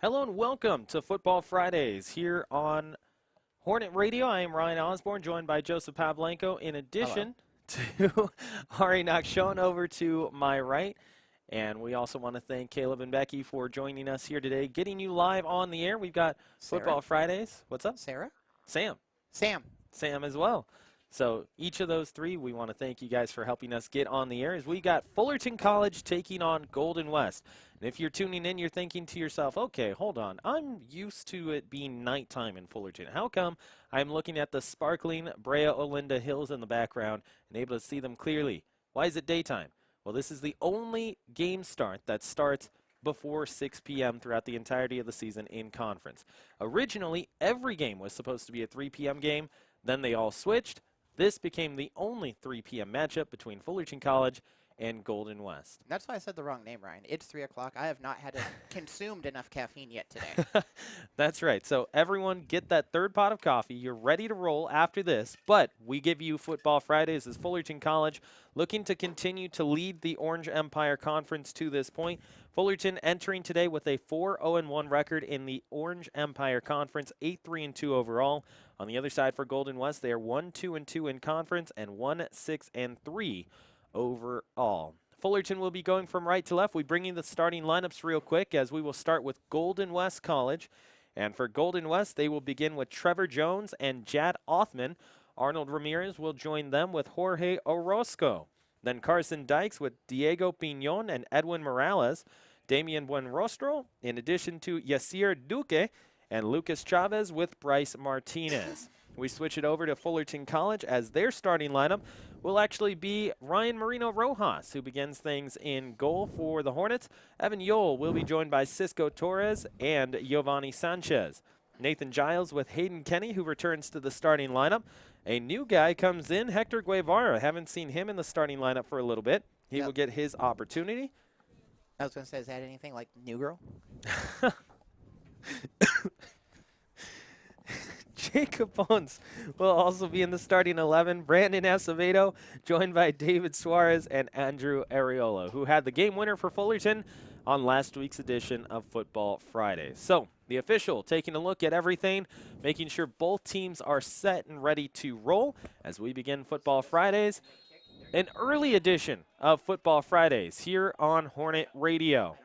Hello and welcome to Futbol Fridays here on Hornet Radio. I am Ryan Osborne, joined by Joseph Pavlenko. In addition to Ari Nakshon over to my right. And we also want to thank Caleb and Becky for joining us here today, getting you live on the air. We've got Sarah? Futbol Fridays. What's up? Sarah? Sam. Sam. Sam as well. So each of those three, we want to thank you guys for helping us get on the air as we got Fullerton College taking on Golden West. And if you're tuning in, you're thinking to yourself, okay, hold on. I'm used to it being nighttime in Fullerton. How come I'm looking at the sparkling Brea Olinda Hills in the background and able to see them clearly? Why is it daytime? Well, this is the only game start that starts before 6 p.m. throughout the entirety of the season in conference. Originally, every game was supposed to be a 3 p.m. game. Then they all switched. This became the only 3 p.m. matchup between Fullerton College and Golden West. That's why I said the wrong name, Ryan. It's 3 o'clock. I have not consumed enough caffeine yet today. That's right. So everyone get that third pot of coffee. You're ready to roll after this. But we give you Futbol Fridays as Fullerton College looking to continue to lead the Orange Empire Conference to this point. Fullerton entering today with a 4-0-1 record in the Orange Empire Conference, 8-3-2 overall. On the other side for Golden West, they are 1-2-2 in conference and 1-6-3 overall. Fullerton will be going from right to left. We bring you the starting lineups real quick as we will start with Golden West College. And for Golden West, they will begin with Trevor Jones and Jad Othman. Arnold Ramirez will join them with Jorge Orozco. Then Carson Dykes with Diego Piñon and Edwin Morales. Damian Buenrostro, in addition to Yasir Duque and Lucas Chavez with Bryce Martinez. We switch it over to Fullerton College as their starting lineup will actually be Ryan Marino Rojas, who begins things in goal for the Hornets. Evan Yole will be joined by Cisco Torres and Giovanni Sanchez. Nathan Giles with Hayden Kenny, who returns to the starting lineup. A new guy comes in, Hector Guevara. Haven't seen him in the starting lineup for a little bit. He will get his opportunity. I was going to say, is that anything like New Girl? Jacob Ponce will also be in the starting 11. Brandon Acevedo, joined by David Suarez and Andrew Areola, who had the game winner for Fullerton on last week's edition of Futbol Fridays. So, the official taking a look at everything, making sure both teams are set and ready to roll as we begin Futbol Fridays. An early edition of Futbol Fridays here on Hornet Radio.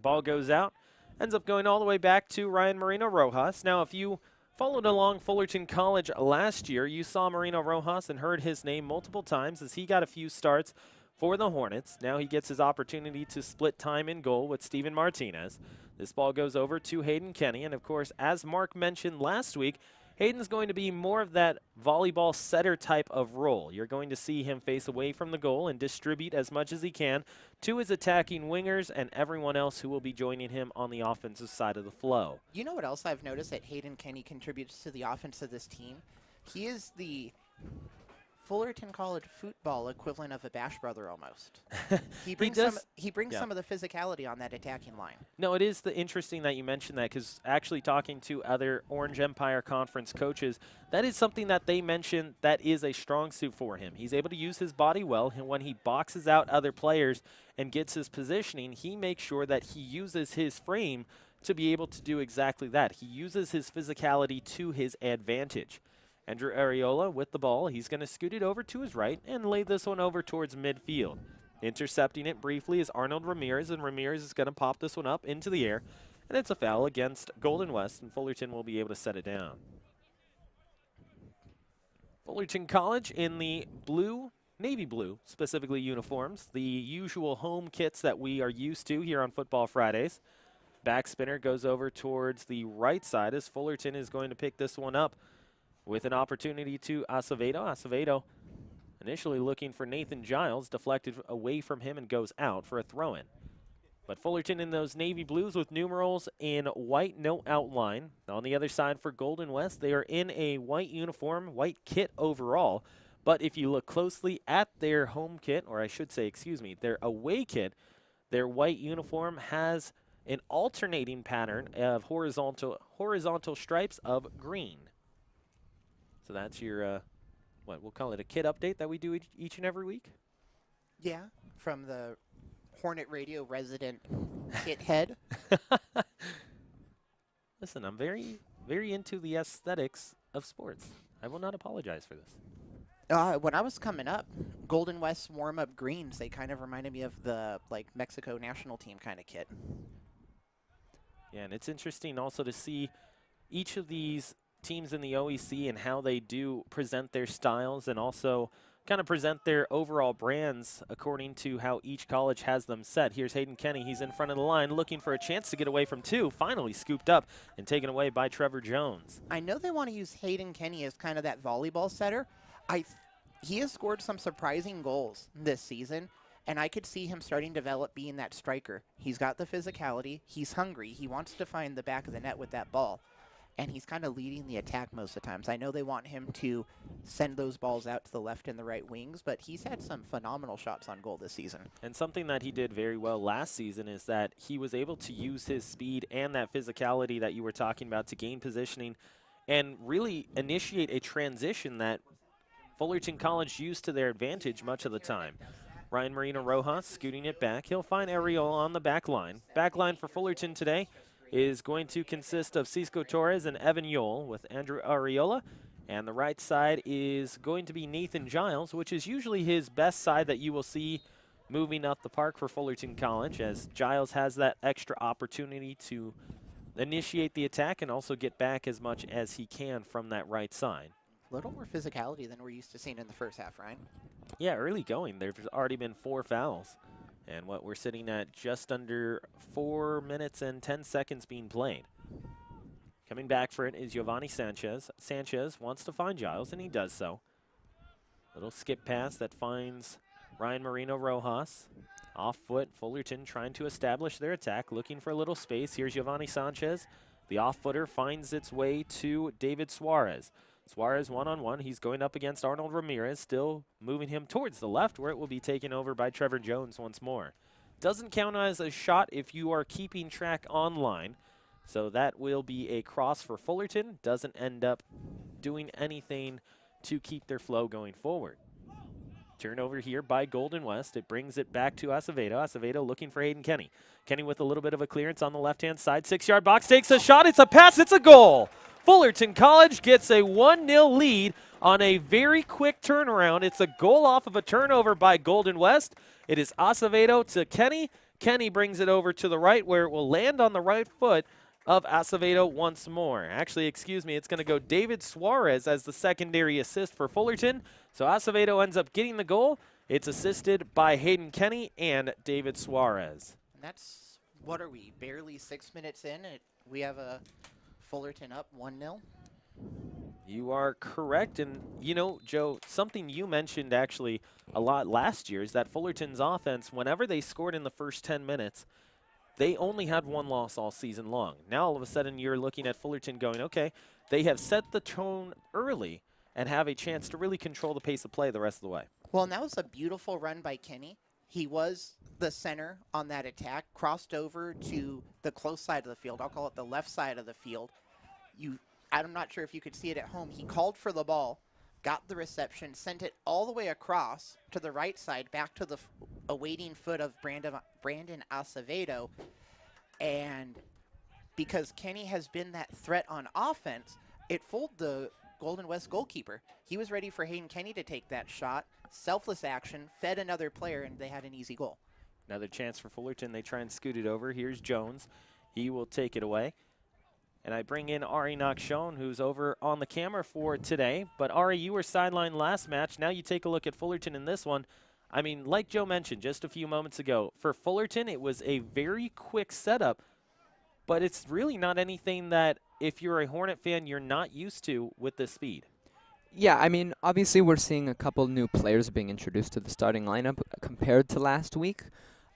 Ball goes out, ends up going all the way back to Ryan Marino Rojas. Now, if you followed along Fullerton College last year, you saw Marino Rojas and heard his name multiple times as he got a few starts for the Hornets. Now he gets his opportunity to split time in goal with Steven Martinez. This ball goes over to Hayden Kenny, and of course, as Mark mentioned last week, Hayden's going to be more of that volleyball setter type of role. You're going to see him face away from the goal and distribute as much as he can to his attacking wingers and everyone else who will be joining him on the offensive side of the flow. You know what else I've noticed that Hayden Kenny contributes to the offense of this team? He is the Fullerton College football equivalent of a Bash brother almost. He brings some of the physicality on that attacking line. No, it is interesting that you mentioned that because actually talking to other Orange Empire Conference coaches, that is something that they mention that is a strong suit for him. He's able to use his body well, and when he boxes out other players and gets his positioning, he makes sure that he uses his frame to be able to do exactly that. He uses his physicality to his advantage. Andrew Areola with the ball. He's going to scoot it over to his right and lay this one over towards midfield. Intercepting it briefly is Arnold Ramirez, and Ramirez is going to pop this one up into the air. And it's a foul against Golden West, and Fullerton will be able to set it down. Fullerton College in the blue, navy blue, specifically uniforms, the usual home kits that we are used to here on Futbol Fridays. Back spinner goes over towards the right side as Fullerton is going to pick this one up with an opportunity to Acevedo. Acevedo initially looking for Nathan Giles, deflected away from him and goes out for a throw-in. But Fullerton in those navy blues with numerals in white, no outline. On the other side for Golden West, they are in a white uniform, white kit overall. But if you look closely at their home kit, or I should say, excuse me, their away kit, their white uniform has an alternating pattern of horizontal stripes of green. So that's your, we'll call it a kit update that we do each and every week? Yeah, from the Hornet Radio resident hit head. Listen, I'm very, very into the aesthetics of sports. I will not apologize for this. When I was coming up, Golden West warm-up greens, they kind of reminded me of the Mexico national team kind of kit. Yeah, and it's interesting also to see each of these teams in the OEC and how they do present their styles and also kind of present their overall brands according to how each college has them set. Here's Hayden Kenny. He's in front of the line looking for a chance to get away from two. Finally scooped up and taken away by Trevor Jones. I know they want to use Hayden Kenny as kind of that volleyball setter. He has scored some surprising goals this season, and I could see him starting to develop being that striker. He's got the physicality. He's hungry. He wants to find the back of the net with that ball, and he's kind of leading the attack most of the times. I know they want him to send those balls out to the left and the right wings, but he's had some phenomenal shots on goal this season. And something that he did very well last season is that he was able to use his speed and that physicality that you were talking about to gain positioning and really initiate a transition that Fullerton College used to their advantage much of the time. Ryan Marino Rojas scooting it back. He'll find Ariola on the back line. Back line for Fullerton today is going to consist of Cisco Torres and Evan Yole with Andrew Ariola. And the right side is going to be Nathan Giles, which is usually his best side that you will see moving up the park for Fullerton College, as Giles has that extra opportunity to initiate the attack and also get back as much as he can from that right side. A little more physicality than we're used to seeing in the first half, Ryan. Yeah, early going. There's already been 4 fouls. And what we're sitting at just under 4 minutes and 10 seconds being played. Coming back for it is Giovanni Sanchez. Sanchez wants to find Giles, and he does so. Little skip pass that finds Ryan Marino Rojas. Off foot, Fullerton trying to establish their attack, looking for a little space. Here's Giovanni Sanchez. The off-footer finds its way to David Suarez. Suarez one-on-one. He's going up against Arnold Ramirez, still moving him towards the left, where it will be taken over by Trevor Jones once more. Doesn't count as a shot if you are keeping track online, so that will be a cross for Fullerton. Doesn't end up doing anything to keep their flow going forward. Turnover here by Golden West. It brings it back to Acevedo. Acevedo looking for Hayden Kenny. Kenny with a little bit of a clearance on the left-hand side. 6-yard box, takes a shot. It's a pass. It's a goal. Fullerton College gets a 1-0 lead on a very quick turnaround. It's a goal off of a turnover by Golden West. It is Acevedo to Kenny. Kenny brings it over to the right, where it will land on the right foot of Acevedo once more. Actually, excuse me, it's going to go David Suarez as the secondary assist for Fullerton. So Acevedo ends up getting the goal. It's assisted by Hayden Kenny and David Suarez. And that's, what are we, barely 6 minutes in? We have a Fullerton up 1-0. You are correct. And, you know, Joe, something you mentioned actually a lot last year is that Fullerton's offense, whenever they scored in the first 10 minutes, they only had 1 loss all season long. Now, all of a sudden, you're looking at Fullerton going, okay, they have set the tone early and have a chance to really control the pace of play the rest of the way. Well, and that was a beautiful run by Kenny. He was the center on that attack, crossed over to the close side of the field. I'll call it the left side of the field. I'm not sure if you could see it at home. He called for the ball, got the reception, sent it all the way across to the right side, back to the awaiting foot of Brandon Acevedo. And because Kenny has been that threat on offense, it fooled the Golden West goalkeeper. He was ready for Hayden Kenny to take that shot. Selfless action, fed another player, and they had an easy goal. Another chance for Fullerton. They try and scoot it over. Here's Jones. He will take it away. And I bring in Ari Nakshon, who's over on the camera for today. But Ari, you were sidelined last match. Now you take a look at Fullerton in this one. I mean, like Joe mentioned just a few moments ago, for Fullerton, it was a very quick setup. But it's really not anything that, if you're a Hornet fan, you're not used to with this speed. Yeah, I mean, obviously we're seeing a couple new players being introduced to the starting lineup compared to last week.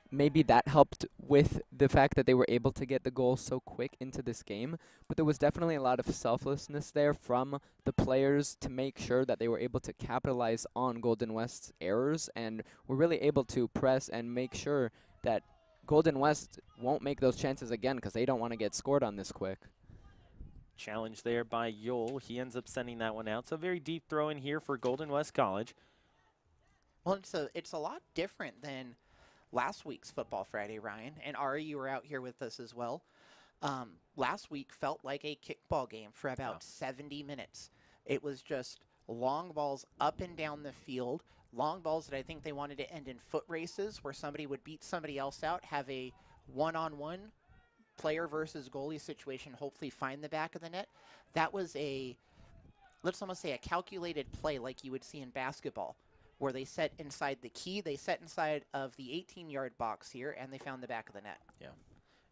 Maybe that helped with the fact that they were able to get the goal so quick into this game. But there was definitely a lot of selflessness there from the players to make sure that they were able to capitalize on Golden West's errors and were really able to press and make sure that Golden West won't make those chances again because they don't want to get scored on this quick. Challenge there by Yole. He ends up sending that one out. So very deep throw in here for Golden West College. Well, it's a lot different than last week's Futbol Friday, Ryan, and Ari, you were out here with us as well. Last week felt like a kickball game for about 70 minutes. It was just long balls up and down the field, long balls that I think they wanted to end in foot races where somebody would beat somebody else out, have a one-on-one player versus goalie situation, hopefully find the back of the net. That was let's almost say a calculated play like you would see in basketball, where they set inside the key, they set inside of the 18-yard box here, and they found the back of the net. Yeah.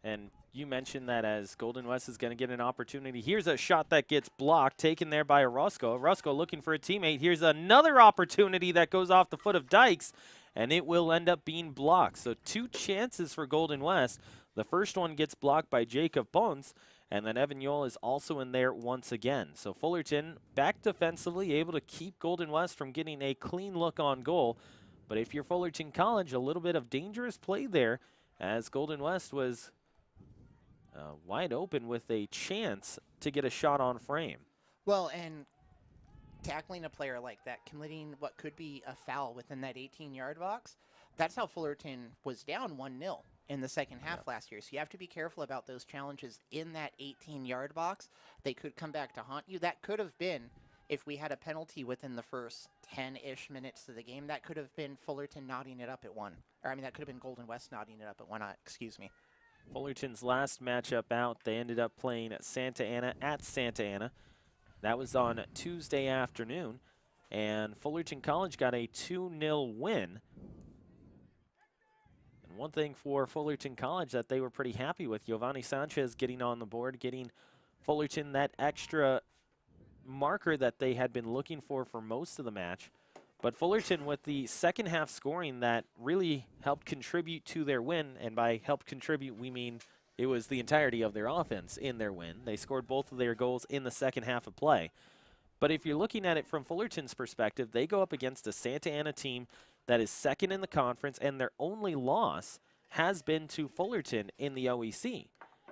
And you mentioned that as Golden West is going to get an opportunity. Here's a shot that gets blocked, taken there by Orozco. Orozco looking for a teammate. Here's another opportunity that goes off the foot of Dykes, and it will end up being blocked. So 2 chances for Golden West. The first one gets blocked by Jacob Bones, and then Evan Yole is also in there once again. So Fullerton back defensively, able to keep Golden West from getting a clean look on goal. But if you're Fullerton College, a little bit of dangerous play there, as Golden West was wide open with a chance to get a shot on frame. Well, and tackling a player like that, committing what could be a foul within that 18-yard box, that's how Fullerton was down 1-0 in the second half last year. So you have to be careful about those challenges in that 18-yard box. They could come back to haunt you. That could have been, if we had a penalty within the first 10-ish minutes of the game, that could have been Fullerton knotting it up at 1. Or, I mean, that could have been Golden West knotting it up at 1, excuse me. Fullerton's last matchup out, they ended up playing at Santa Ana at Santa Ana. That was on Tuesday afternoon, and Fullerton College got a 2-0 win. And one thing for Fullerton College that they were pretty happy with, Giovanni Sanchez getting on the board, getting Fullerton that extra marker that they had been looking for most of the match. But Fullerton with the second half scoring that really helped contribute to their win, and by help contribute we mean it was the entirety of their offense in their win. They scored both of their goals in the second half of play. But if you're looking at it from Fullerton's perspective, they go up against a Santa Ana team that is second in the conference, and their only loss has been to Fullerton in the OEC.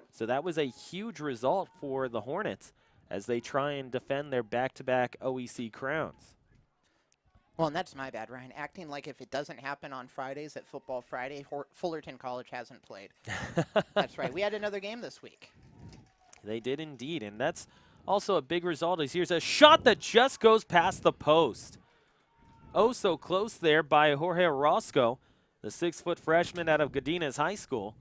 So that was a huge result for the Hornets as they try and defend their back-to-back OEC crowns. Well, and that's my bad, Ryan. Acting like if it doesn't happen on Fridays at Futbol Friday, Fullerton College hasn't played. That's right. We had another game this week. They did indeed, and that's also a big result. As here's a shot that just goes past the post. Oh, so close there by Jorge Orozco, the 6-foot freshman out of Godinez High School.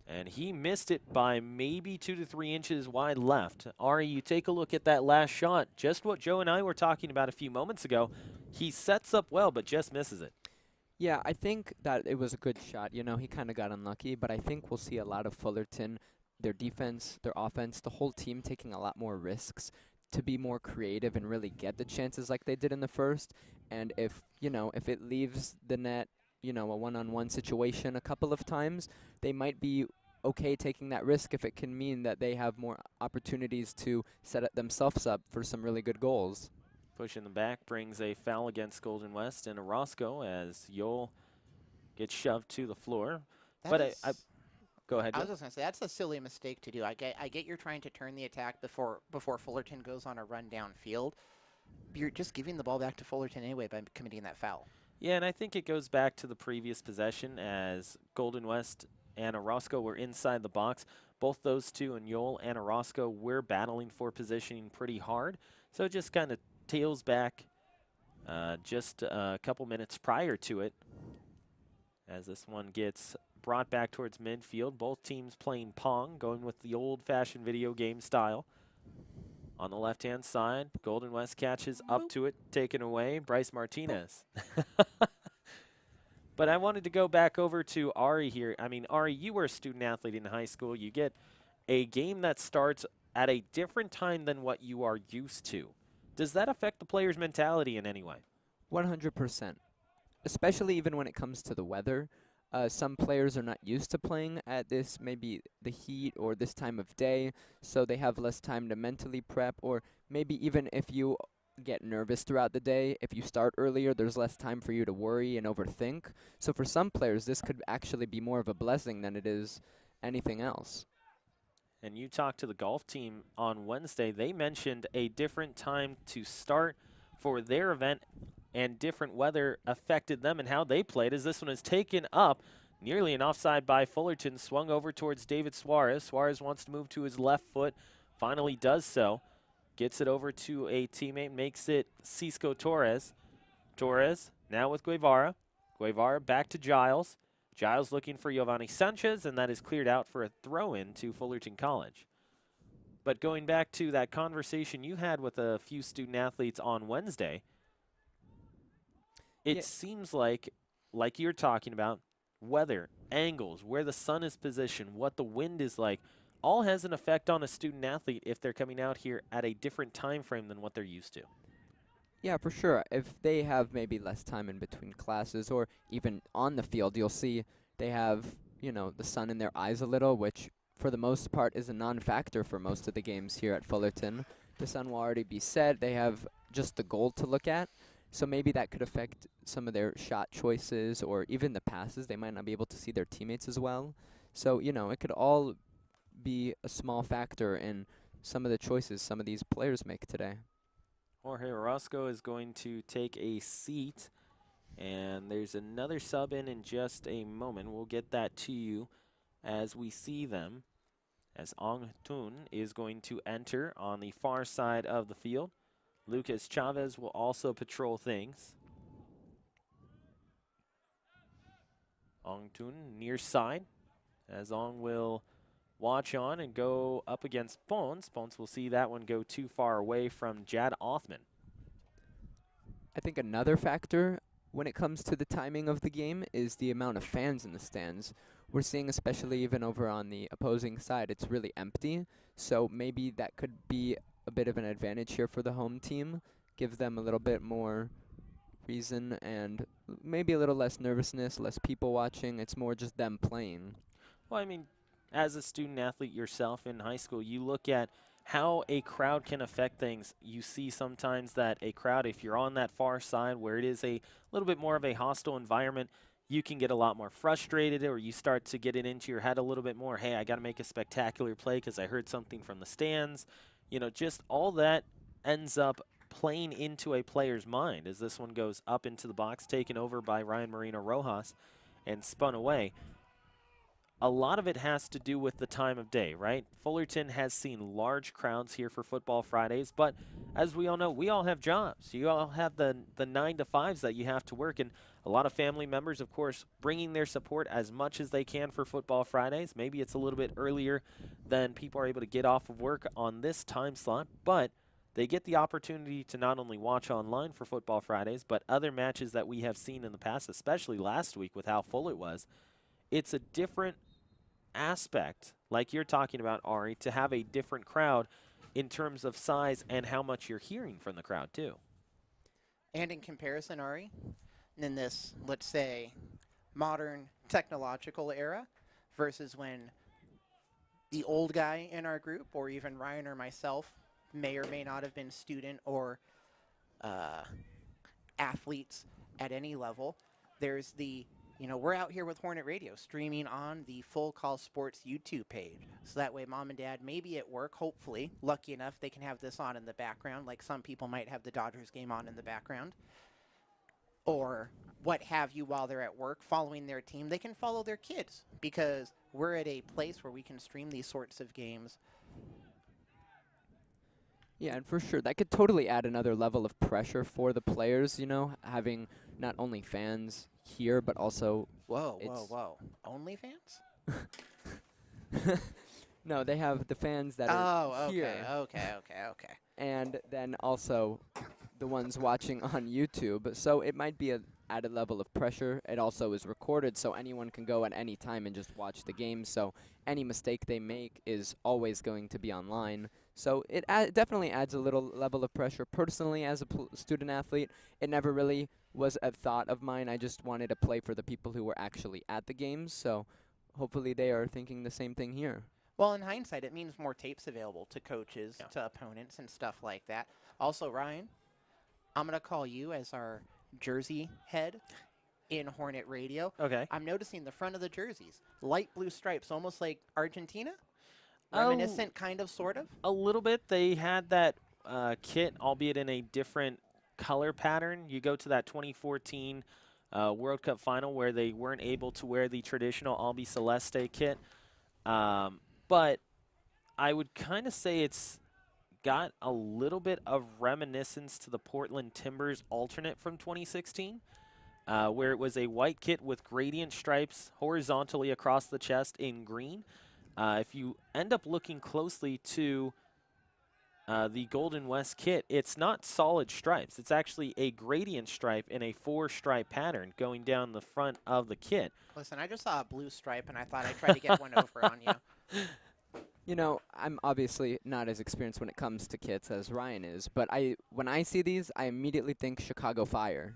And he missed it by maybe 2 to 3 inches wide left. Ari, you take a look at that last shot. Just what Joe and I were talking about a few moments ago. He sets up well, but just misses it. Yeah, I think that it was a good shot. You know, he kind of got unlucky, but I think we'll see a lot of Fullerton, their defense, their offense, the whole team taking a lot more risks to be more creative and really get the chances like they did in the first. And if it leaves the net, a one-on-one situation a couple of times, they might be okay taking that risk if it can mean that they have more opportunities to set themselves up for some really good goals. Push in the back brings a foul against Golden West and Orozco as Yole gets shoved to the floor. But I go ahead. I was just going to say, that's a silly mistake to do. I get you're trying to turn the attack before Fullerton goes on a run downfield. You're just giving the ball back to Fullerton anyway by committing that foul. Yeah, and I think it goes back to the previous possession as Golden West and Orozco were inside the box. Both those two, and Yole and Orozco, were battling for positioning pretty hard. So it just kind of tails back just a couple minutes prior to it as this one gets brought back towards midfield. Both teams playing Pong, going with the old-fashioned video game style. On the left-hand side, Golden West catches up to it, taken away, Bryce Martinez. But I wanted to go back over to Ari here. I mean, Ari, you were a student athlete in high school. You get a game that starts at a different time than what you are used to. Does that affect the player's mentality in any way? 100%. Especially even when it comes to the weather. Some players are not used to playing at this, maybe the heat or this time of day, so they have less time to mentally prep, or maybe even if you get nervous throughout the day, if you start earlier, there's less time for you to worry and overthink. So for some players, this could actually be more of a blessing than it is anything else. And you talked to the golf team on Wednesday. They mentioned a different time to start for their event and different weather affected them and how they played, as this one is taken up nearly an offside by Fullerton, swung over towards David Suarez. Suarez wants to move to his left foot, finally does so. Gets it over to a teammate, makes it Cisco Torres. Torres now with Guevara. Guevara back to Giles. Giles looking for Giovanni Sanchez, and that is cleared out for a throw-in to Fullerton College. But going back to that conversation you had with a few student athletes on Wednesday, it seems like you're talking about, weather, angles, where the sun is positioned, what the wind is like, all has an effect on a student athlete if they're coming out here at a different time frame than what they're used to. Yeah, for sure. If they have maybe less time in between classes or even on the field, you'll see they have, you know, the sun in their eyes a little, which for the most part is a non-factor for most of the games here at Fullerton. The sun will already be set. They have just the goal to look at. So maybe that could affect some of their shot choices or even the passes. They might not be able to see their teammates as well. So, you know, it could all be a small factor in some of the choices some of these players make today. Jorge Orozco is going to take a seat, and there's another sub in just a moment. We'll get that to you as we see them, as Ong Tun is going to enter on the far side of the field. Lucas Chavez will also patrol things. Ong Tun near side, as Ong will watch on and go up against Pons. Pons will see that one go too far away from Jad Othman. I think another factor when it comes to the timing of the game is the amount of fans in the stands. We're seeing, especially even over on the opposing side, it's really empty. So maybe that could be a bit of an advantage here for the home team. Give them a little bit more reason and maybe a little less nervousness, less people watching. It's more just them playing. Well, I mean, as a student athlete yourself in high school, you look at how a crowd can affect things. You see sometimes that a crowd, if you're on that far side where it is a little bit more of a hostile environment, you can get a lot more frustrated, or you start to get it into your head a little bit more. Hey, I got to make a spectacular play because I heard something from the stands. You know, just all that ends up playing into a player's mind as this one goes up into the box, taken over by Ryan Marino Rojas and spun away. A lot of it has to do with the time of day, right? Fullerton has seen large crowds here for Futbol Fridays, but as we all know, we all have jobs. You all have the 9 to 5s that you have to work, and a lot of family members, of course, bringing their support as much as they can for Futbol Fridays. Maybe it's a little bit earlier than people are able to get off of work on this time slot, but they get the opportunity to not only watch online for Futbol Fridays, but other matches that we have seen in the past, especially last week with how full it was. It's a different aspect, like you're talking about, Ari, to have a different crowd in terms of size and how much you're hearing from the crowd, too. And in comparison, Ari, in this, let's say, modern technological era versus when the old guy in our group, or even Ryan or myself, may or may not have been student or athletes at any level, there's the, you know, we're out here with Hornet Radio streaming on the Full Call Sports YouTube page. So that way mom and dad may be at work, hopefully, lucky enough they can have this on in the background, like some people might have the Dodgers game on in the background. Or what have you while they're at work following their team. They can follow their kids because we're at a place where we can stream these sorts of games. Yeah, and for sure, that could totally add another level of pressure for the players, you know, having not only fans here, but also... Whoa. OnlyFans? No, they have the fans that are here. Okay. And then also the ones watching on YouTube. So it might be an added level of pressure. It also is recorded, so anyone can go at any time and just watch the game. So any mistake they make is always going to be online. So it definitely adds a little level of pressure. Personally, as a student athlete, it never really was a thought of mine. I just wanted to play for the people who were actually at the games. So hopefully they are thinking the same thing here. Well, in hindsight, it means more tapes available to coaches, to opponents, and stuff like that. Also, Ryan, I'm going to call you as our jersey head in Hornet Radio. Okay. I'm noticing the front of the jerseys, light blue stripes, almost like Argentina. Reminiscent, kind of, sort of. A little bit. They had that kit, albeit in a different color pattern. You go to that 2014 World Cup final where they weren't able to wear the traditional Albi Celeste kit. But I would kind of say it's got a little bit of reminiscence to the Portland Timbers alternate from 2016, where it was a white kit with gradient stripes horizontally across the chest in green. If you end up looking closely to the Golden West kit, it's not solid stripes. It's actually a gradient stripe in a 4-stripe pattern going down the front of the kit. Listen, I just saw a blue stripe, and I thought I'd try to get one over on you. You know, I'm obviously not as experienced when it comes to kits as Ryan is, but when I see these, I immediately think Chicago Fire.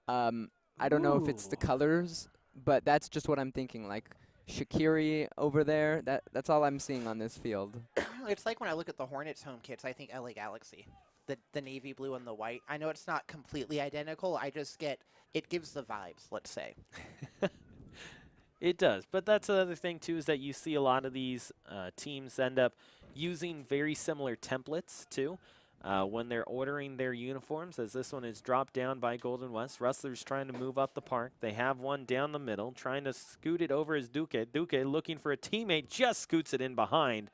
I don't know if it's the colors, but that's just what I'm thinking. Like Shaqiri over there, that's all I'm seeing on this field. It's like when I look at the Hornets home kits, I think LA Galaxy. The navy blue and the white. I know it's not completely identical. I just get, it gives the vibes, let's say. It does, but that's another thing too, is that you see a lot of these teams end up using very similar templates too when they're ordering their uniforms, as this one is dropped down by Golden West. Rustlers trying to move up the park. They have one down the middle, trying to scoot it over as Duque. Duque looking for a teammate, just scoots it in behind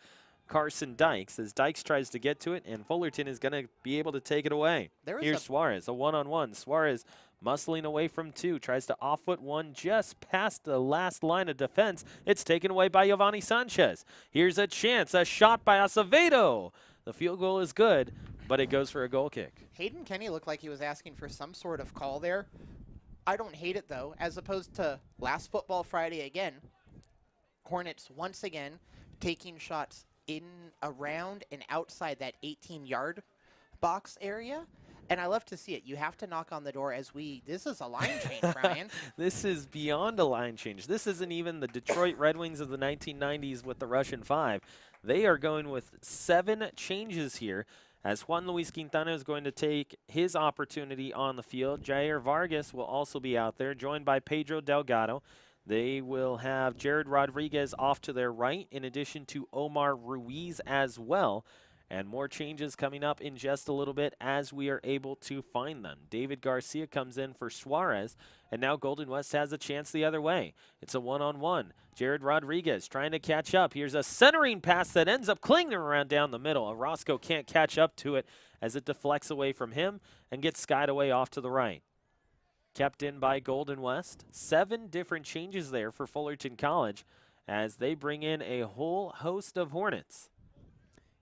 Carson Dykes as Dykes tries to get to it, and Fullerton is going to be able to take it away. Here's Suarez, a one-on-one. Suarez muscling away from 2, tries to off-foot one just past the last line of defense. It's taken away by Giovanni Sanchez. Here's a chance, a shot by Acevedo. The field goal is good, but it goes for a goal kick. Hayden Kenny looked like he was asking for some sort of call there. I don't hate it, though. As opposed to last Football Friday again, Hornets once again taking shots in, around, and outside that 18-yard box area. And I love to see it. You have to knock on the door this is a line change, Brian. This is beyond a line change. This isn't even the Detroit Red Wings of the 1990s with the Russian 5. They are going with 7 changes here, as Juan Luis Quintana is going to take his opportunity on the field. Jair Vargas will also be out there, joined by Pedro Delgado. They will have Jared Rodriguez off to their right, in addition to Omar Ruiz as well. And more changes coming up in just a little bit as we are able to find them. David Garcia comes in for Suarez, and now Golden West has a chance the other way. It's a one-on-one. Jared Rodriguez trying to catch up. Here's a centering pass that ends up clinging around down the middle. Orozco can't catch up to it as it deflects away from him and gets skied away off to the right. Kept in by Golden West. 7 different changes there for Fullerton College as they bring in a whole host of Hornets.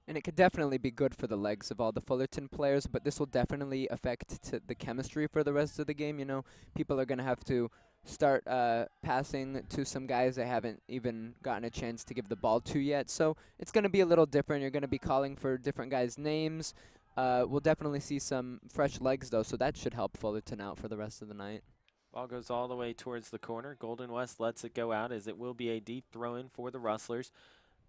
And it could definitely be good for the legs of all the Fullerton players, but this will definitely affect the chemistry for the rest of the game. You know, people are going to have to start passing to some guys they haven't even gotten a chance to give the ball to yet. So it's going to be a little different. You're going to be calling for different guys' names. We'll definitely see some fresh legs, though, so that should help Fullerton out for the rest of the night. Ball goes all the way towards the corner. Golden West lets it go out, as it will be a deep throw-in for the Rustlers.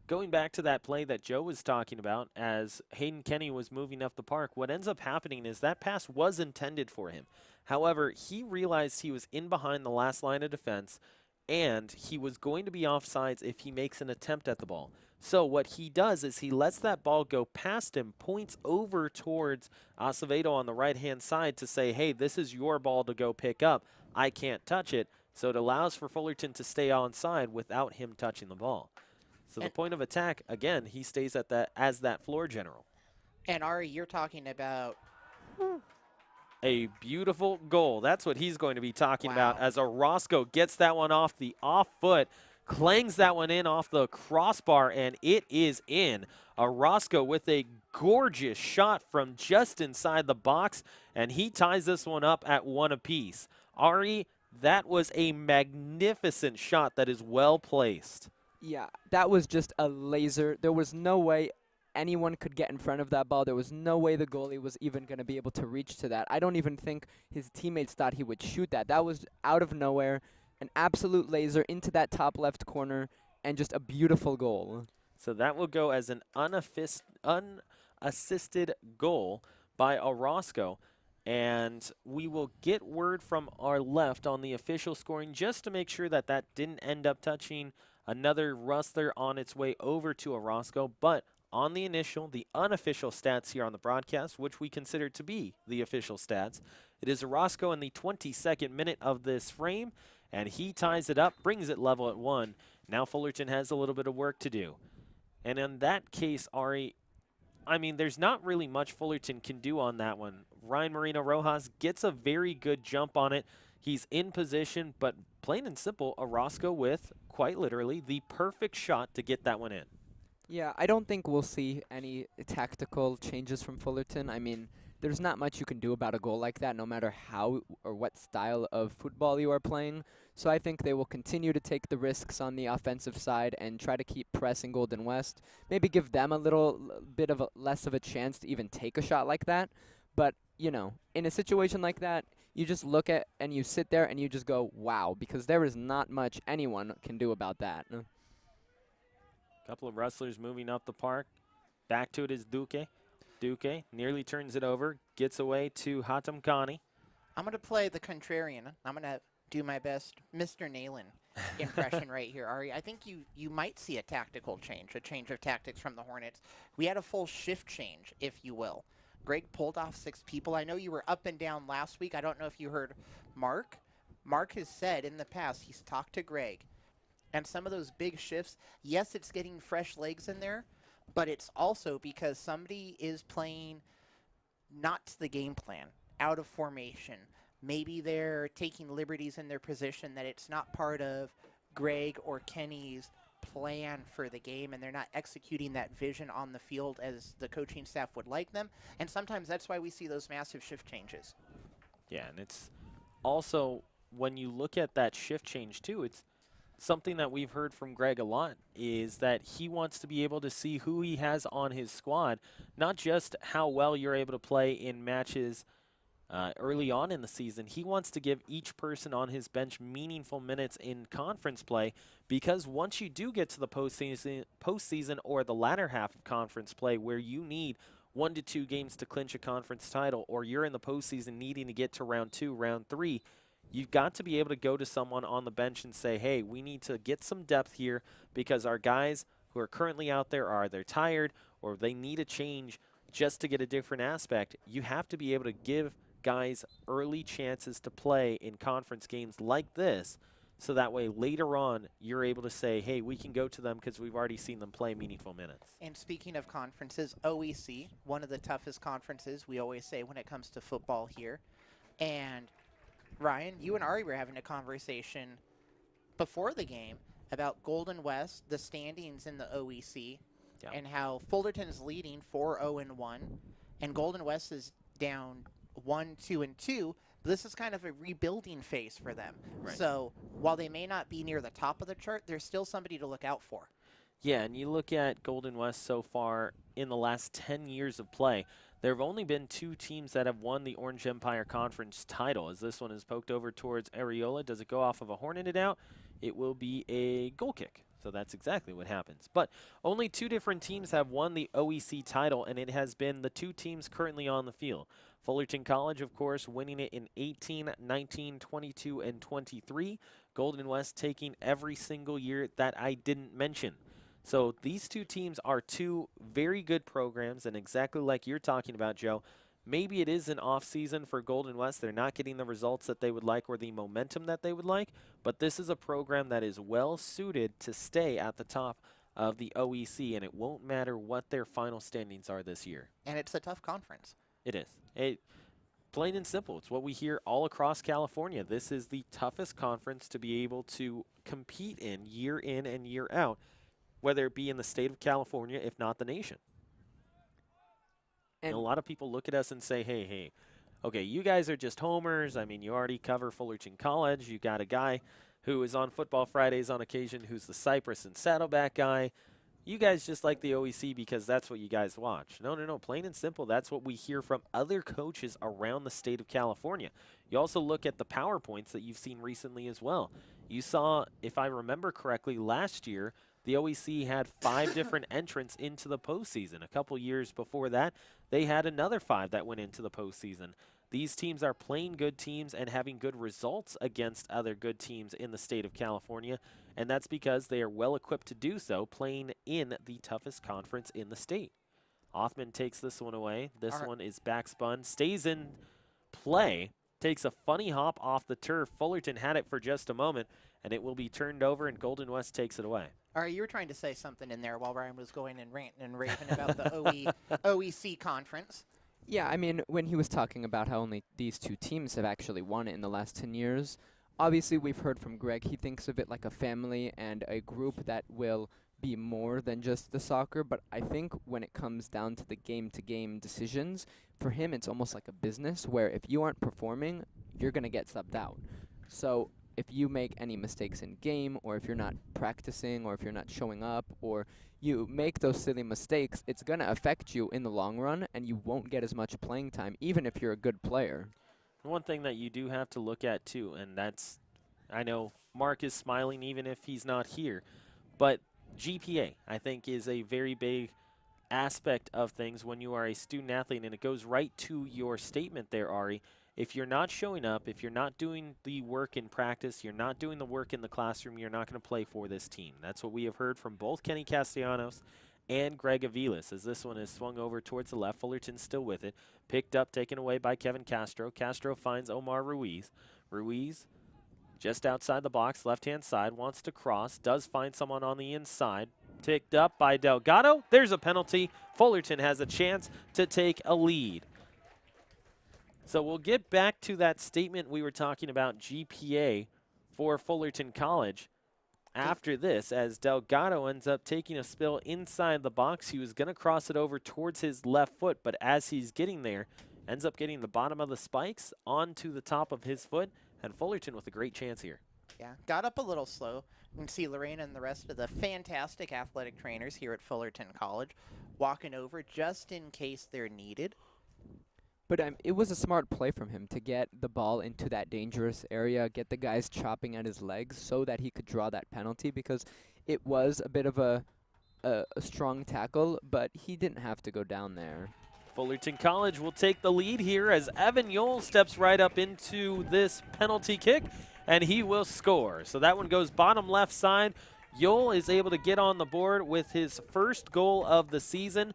Going back to that play that Joe was talking about, as Hayden Kenny was moving up the park, what ends up happening is that pass was intended for him. However, he realized he was in behind the last line of defense, and he was going to be offsides if he makes an attempt at the ball. So what he does is he lets that ball go past him, points over towards Acevedo on the right-hand side to say, hey, this is your ball to go pick up. I can't touch it. So it allows for Fullerton to stay onside without him touching the ball. So the point of attack, again, he stays at that as that floor general. And Ari, you're talking about a beautiful goal. That's what he's going to be talking about, as Orozco gets that one off the off foot, clangs that one in off the crossbar, and it is in. Orozco with a gorgeous shot from just inside the box, and he ties this one up at 1 apiece. Ari, that was a magnificent shot that is well placed. Yeah, that was just a laser. There was no way anyone could get in front of that ball. There was no way the goalie was even going to be able to reach to that. I don't even think his teammates thought he would shoot that. That was out of nowhere, an absolute laser into that top left corner, and just a beautiful goal. So that will go as an unassisted goal by Orozco. And we will get word from our left on the official scoring just to make sure that that didn't end up touching another Rustler on its way over to Orozco. But on the unofficial stats here on the broadcast, which we consider to be the official stats, it is Orozco in the 22nd minute of this frame, and he ties it up, brings it level at 1. Now Fullerton has a little bit of work to do. And in that case, Ari, I mean, there's not really much Fullerton can do on that one. Ryan Marino Rojas gets a very good jump on it. He's in position, but plain and simple, Orozco with, quite literally, the perfect shot to get that one in. Yeah, I don't think we'll see any tactical changes from Fullerton. I mean, there's not much you can do about a goal like that, no matter how or what style of football you are playing. So I think they will continue to take the risks on the offensive side and try to keep pressing Golden West. Maybe give them a little bit of less of a chance to even take a shot like that. But, you know, in a situation like that, you just look at and you sit there and you just go, wow, because there is not much anyone can do about that. Couple of Rustlers moving up the park. Back to it is Duque. Duque nearly turns it over, gets away to Hatem Khani. I'm going to play the contrarian. I'm going to do my best Mr. Nalen impression right here, Ari. I think you might see a tactical change, a change of tactics from the Hornets. We had a full shift change, if you will. Greg pulled off 6 people. I know you were up and down last week. I don't know if you heard Mark. Mark has said in the past, he's talked to Greg, and some of those big shifts, yes, it's getting fresh legs in there, but it's also because somebody is playing not to the game plan, out of formation. Maybe they're taking liberties in their position that it's not part of Greg or Kenny's plan for the game, and they're not executing that vision on the field as the coaching staff would like them. And sometimes that's why we see those massive shift changes. Yeah, and it's also, when you look at that shift change too, it's something that we've heard from Greg a lot is that he wants to be able to see who he has on his squad, not just how well you're able to play in matches early on in the season. He wants to give each person on his bench meaningful minutes in conference play, because once you do get to the postseason or the latter half of conference play where you need 1 to 2 games to clinch a conference title, or you're in the postseason needing to get to round 2, round 3, you've got to be able to go to someone on the bench and say, hey, we need to get some depth here because our guys who are currently out there are either tired or they need a change just to get a different aspect. You have to be able to give guys early chances to play in conference games like this, so that way later on you're able to say, hey, we can go to them because we've already seen them play meaningful minutes. And speaking of conferences, OEC, one of the toughest conferences, we always say, when it comes to football here. And Ryan, you and Ari were having a conversation before the game about Golden West, the standings in the OEC, and how Fullerton's leading 4-0-1, and Golden West is down 1-2-2. But this is kind of a rebuilding phase for them. Right. So while they may not be near the top of the chart, there's still somebody to look out for. Yeah, and you look at Golden West so far in the last 10 years of play, there have only been 2 teams that have won the Orange Empire Conference title. As this one is poked over towards Areola, does it go off of a Horneted out? It will be a goal kick. So that's exactly what happens. But only 2 different teams have won the OEC title, and it has been the 2 teams currently on the field. Fullerton College, of course, winning it in 18, 19, 22, and 23. Golden West taking every single year that I didn't mention. So these 2 teams are 2 very good programs, and exactly like you're talking about, Joe, maybe it is an off season for Golden West. They're not getting the results that they would like or the momentum that they would like, but this is a program that is well suited to stay at the top of the OEC, and it won't matter what their final standings are this year. And it's a tough conference. It is. Plain and simple. It's what we hear all across California. This is the toughest conference to be able to compete in and year out, whether it be in the state of California, if not the nation. And a lot of people look at us and say, hey, okay, you guys are just homers. I mean, you already cover Fullerton College. You got a guy who is on Futbol Fridays on occasion who's the Cypress and Saddleback guy. You guys just like the OEC because that's what you guys watch. No. Plain and simple, that's what we hear from other coaches around the state of California. You also look at the PowerPoints that you've seen recently as well. You saw, if I remember correctly, last year, the OEC had 5 different entrants into the postseason. A couple years before that, they had another 5 that went into the postseason. these teams are playing good teams and having good results against other good teams in the state of California, and that's because they are well equipped to do so, playing in the toughest conference in the state. Othman takes this one away. This one is backspun, stays in play, takes a funny hop off the turf. Fullerton had it for just a moment, and it will be turned over, and Golden West takes it away. All right, you were trying to say something in there while Ryan was going and ranting and raving about the OEC conference. Yeah, I mean, when he was talking about how only these two teams have actually won it in the last 10 years, obviously we've heard from Greg. He thinks of it like a family and a group that will be more than just the soccer, but I think when it comes down to the game-to-game decisions, for him it's almost like a business where if you aren't performing, you're going to get subbed out. So if you make any mistakes in game, or if you're not practicing, or if you're not showing up, or you make those silly mistakes, it's going to affect you in the long run, and you won't get as much playing time, even if you're a good player. One thing that you do have to look at, too, and that's, I know Mark is smiling even if he's not here, but GPA, I think, is a very big aspect of things when you are a student athlete, and it goes right to your statement there, Ari. If you're not showing up, if you're not doing the work in practice, you're not doing the work in the classroom, you're not going to play for this team. That's what we have heard from both Kenny Castellanos and Greg Aviles, as this one is swung over towards the left. Fullerton still with it. Picked up, taken away by Kevin Castro. Castro finds Omar Ruiz. Ruiz just outside the box, left-hand side, wants to cross, does find someone on the inside. Picked up by Delgado. There's a penalty. Fullerton has a chance to take a lead. So we'll get back to that statement we were talking about, GPA for Fullerton College, after this, as Delgado ends up taking a spill inside the box. He was going to cross it over towards his left foot, but as he's getting there, ends up getting the bottom of the spikes onto the top of his foot, and Fullerton with a great chance here. Yeah, got up a little slow. You can see Lorena and the rest of the fantastic athletic trainers here at Fullerton College walking over just in case they're needed. But it was a smart play from him to get the ball into that dangerous area, get the guys chopping at his legs so that he could draw that penalty, because it was a bit of a strong tackle, but he didn't have to go down there. Fullerton College will take the lead here as Evan Yole steps right up into this penalty kick, and he will score. So that one goes bottom left side. Yole is able to get on the board with his first goal of the season.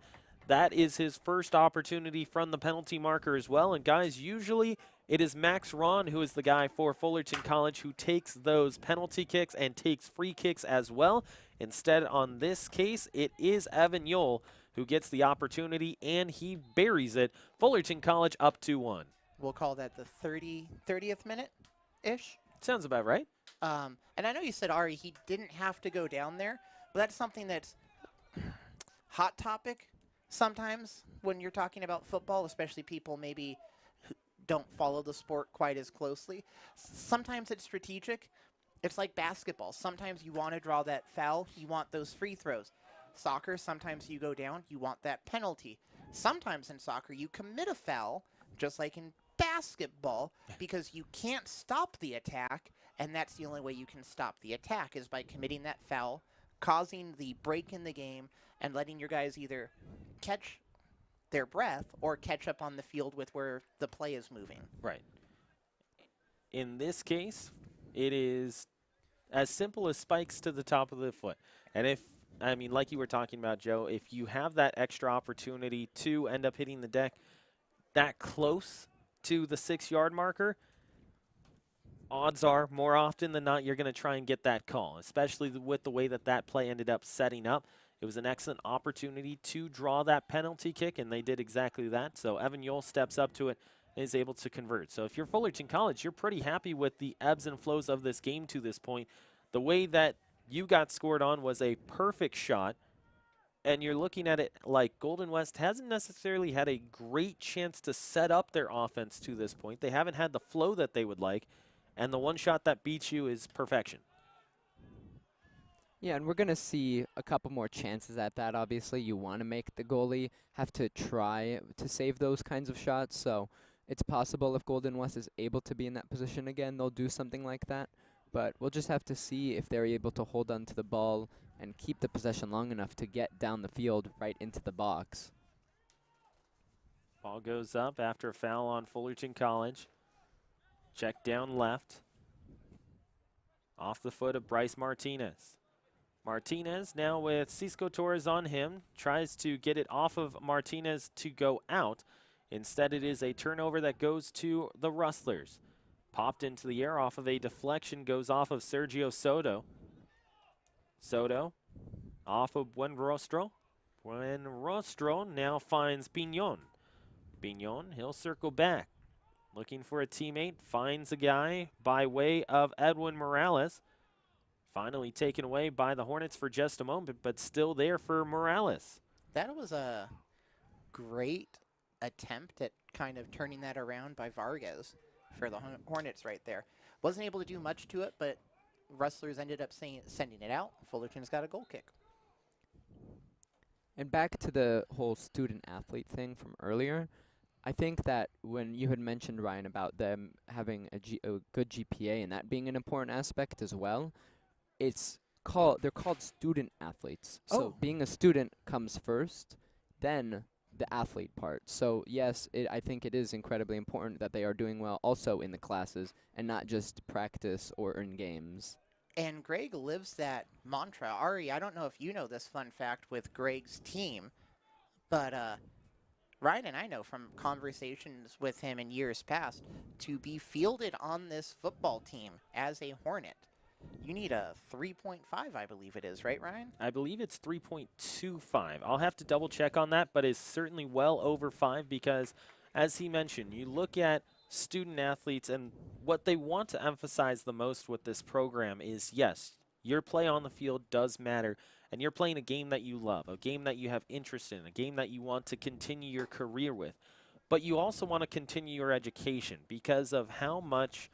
That is his first opportunity from the penalty marker as well. And guys, usually it is Max Ron who is the guy for Fullerton College who takes those penalty kicks and takes free kicks as well. Instead, on this case, it is Evan Yole who gets the opportunity, and he buries it. Fullerton College up 2-1. We'll call that the 30th minute-ish. Sounds about right. And I know you said, Ari, he didn't have to go down there, but that's something that's hot topic sometimes when you're talking about football, especially people maybe who don't follow the sport quite as closely. Sometimes it's strategic. It's like basketball. Sometimes you want to draw that foul. You want those free throws. Soccer, sometimes you go down. You want that penalty. Sometimes in soccer, you commit a foul, just like in basketball, because you can't stop the attack, and that's the only way you can stop the attack is by committing that foul, causing the break in the game, and letting your guys either catch their breath or catch up on the field with where the play is moving. Right. In this case, it is as simple as spikes to the top of the foot. And if, I mean, like you were talking about, Joe, if you have that extra opportunity to end up hitting the deck that close to the 6-yard marker, odds are more often than not you're going to try and get that call, especially with the way that that play ended up setting up. It was an excellent opportunity to draw that penalty kick, and they did exactly that. So Evan Yole steps up to it and is able to convert. So if you're Fullerton College, you're pretty happy with the ebbs and flows of this game to this point. The way that you got scored on was a perfect shot, and you're looking at it like Golden West hasn't necessarily had a great chance to set up their offense to this point. They haven't had the flow that they would like, and the one shot that beats you is perfection. Yeah, and we're going to see a couple more chances at that. Obviously, you want to make the goalie have to try to save those kinds of shots. So it's possible if Golden West is able to be in that position again, they'll do something like that. But we'll just have to see if they're able to hold on to the ball and keep the possession long enough to get down the field right into the box. Ball goes up after a foul on Fullerton College. Check down left. Off the foot of Bryce Martinez. Martinez now with Cisco Torres on him. Tries to get it off of Martinez to go out. Instead, it is a turnover that goes to the Rustlers. Popped into the air off of a deflection, goes off of Sergio Soto. Soto off of Buenrostro. Buenrostro now finds Pignon. Pignon, he'll circle back. Looking for a teammate, finds a guy by way of Edwin Morales. Finally taken away by the Hornets for just a moment, but still there for Morales. That was a great attempt at kind of turning that around by Vargas for the Hornets right there. Wasn't able to do much to it, but Rustlers ended up sending it out. Fullerton's got a goal kick. And back to the whole student-athlete thing from earlier, I think that when you had mentioned, Ryan, about them having a good GPA and that being an important aspect as well, they're called student-athletes. So being a student comes first, then the athlete part. So yes, I think it is incredibly important that they are doing well also in the classes and not just practice or in games. And Greg lives that mantra. Ari, I don't know if you know this fun fact with Greg's team, but Ryan and I know from conversations with him in years past, to be fielded on this football team as a Hornet, you need a 3.5, I believe it is, right, Ryan? I believe it's 3.25. I'll have to double check on that, but it's certainly well over 5 because, as he mentioned, you look at student athletes and what they want to emphasize the most with this program is, yes, your play on the field does matter, and you're playing a game that you love, a game that you have interest in, a game that you want to continue your career with. But you also want to continue your education because of how much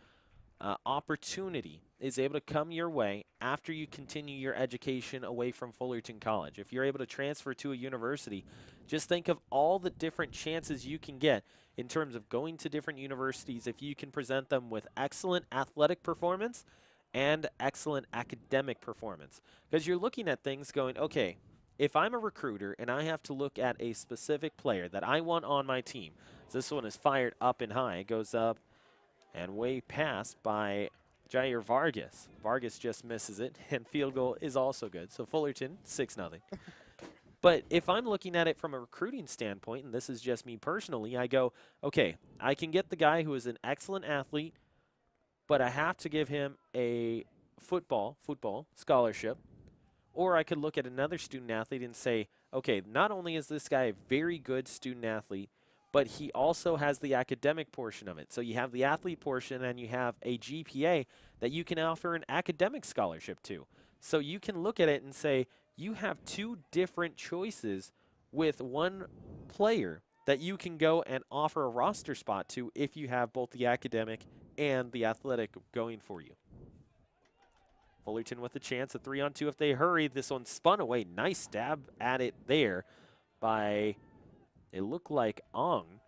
opportunity is able to come your way after you continue your education away from Fullerton College. If you're able to transfer to a university, just think of all the different chances you can get in terms of going to different universities if you can present them with excellent athletic performance and excellent academic performance. Because you're looking at things going, okay, if I'm a recruiter and I have to look at a specific player that I want on my team, this one is fired up and high, it goes up and way past by Jair Vargas. Vargas just misses it, and field goal is also good. So Fullerton, 6-0. But if I'm looking at it from a recruiting standpoint, and this is just me personally, I go, okay, I can get the guy who is an excellent athlete, but I have to give him a football scholarship. Or I could look at another student athlete and say, okay, not only is this guy a very good student athlete, but he also has the academic portion of it. So you have the athlete portion and you have a GPA that you can offer an academic scholarship to. So you can look at it and say, you have two different choices with one player that you can go and offer a roster spot to if you have both the academic and the athletic going for you. Fullerton with a chance, a 3-on-2 if they hurry. This one spun away. Nice stab at it there by, it looked like Ong.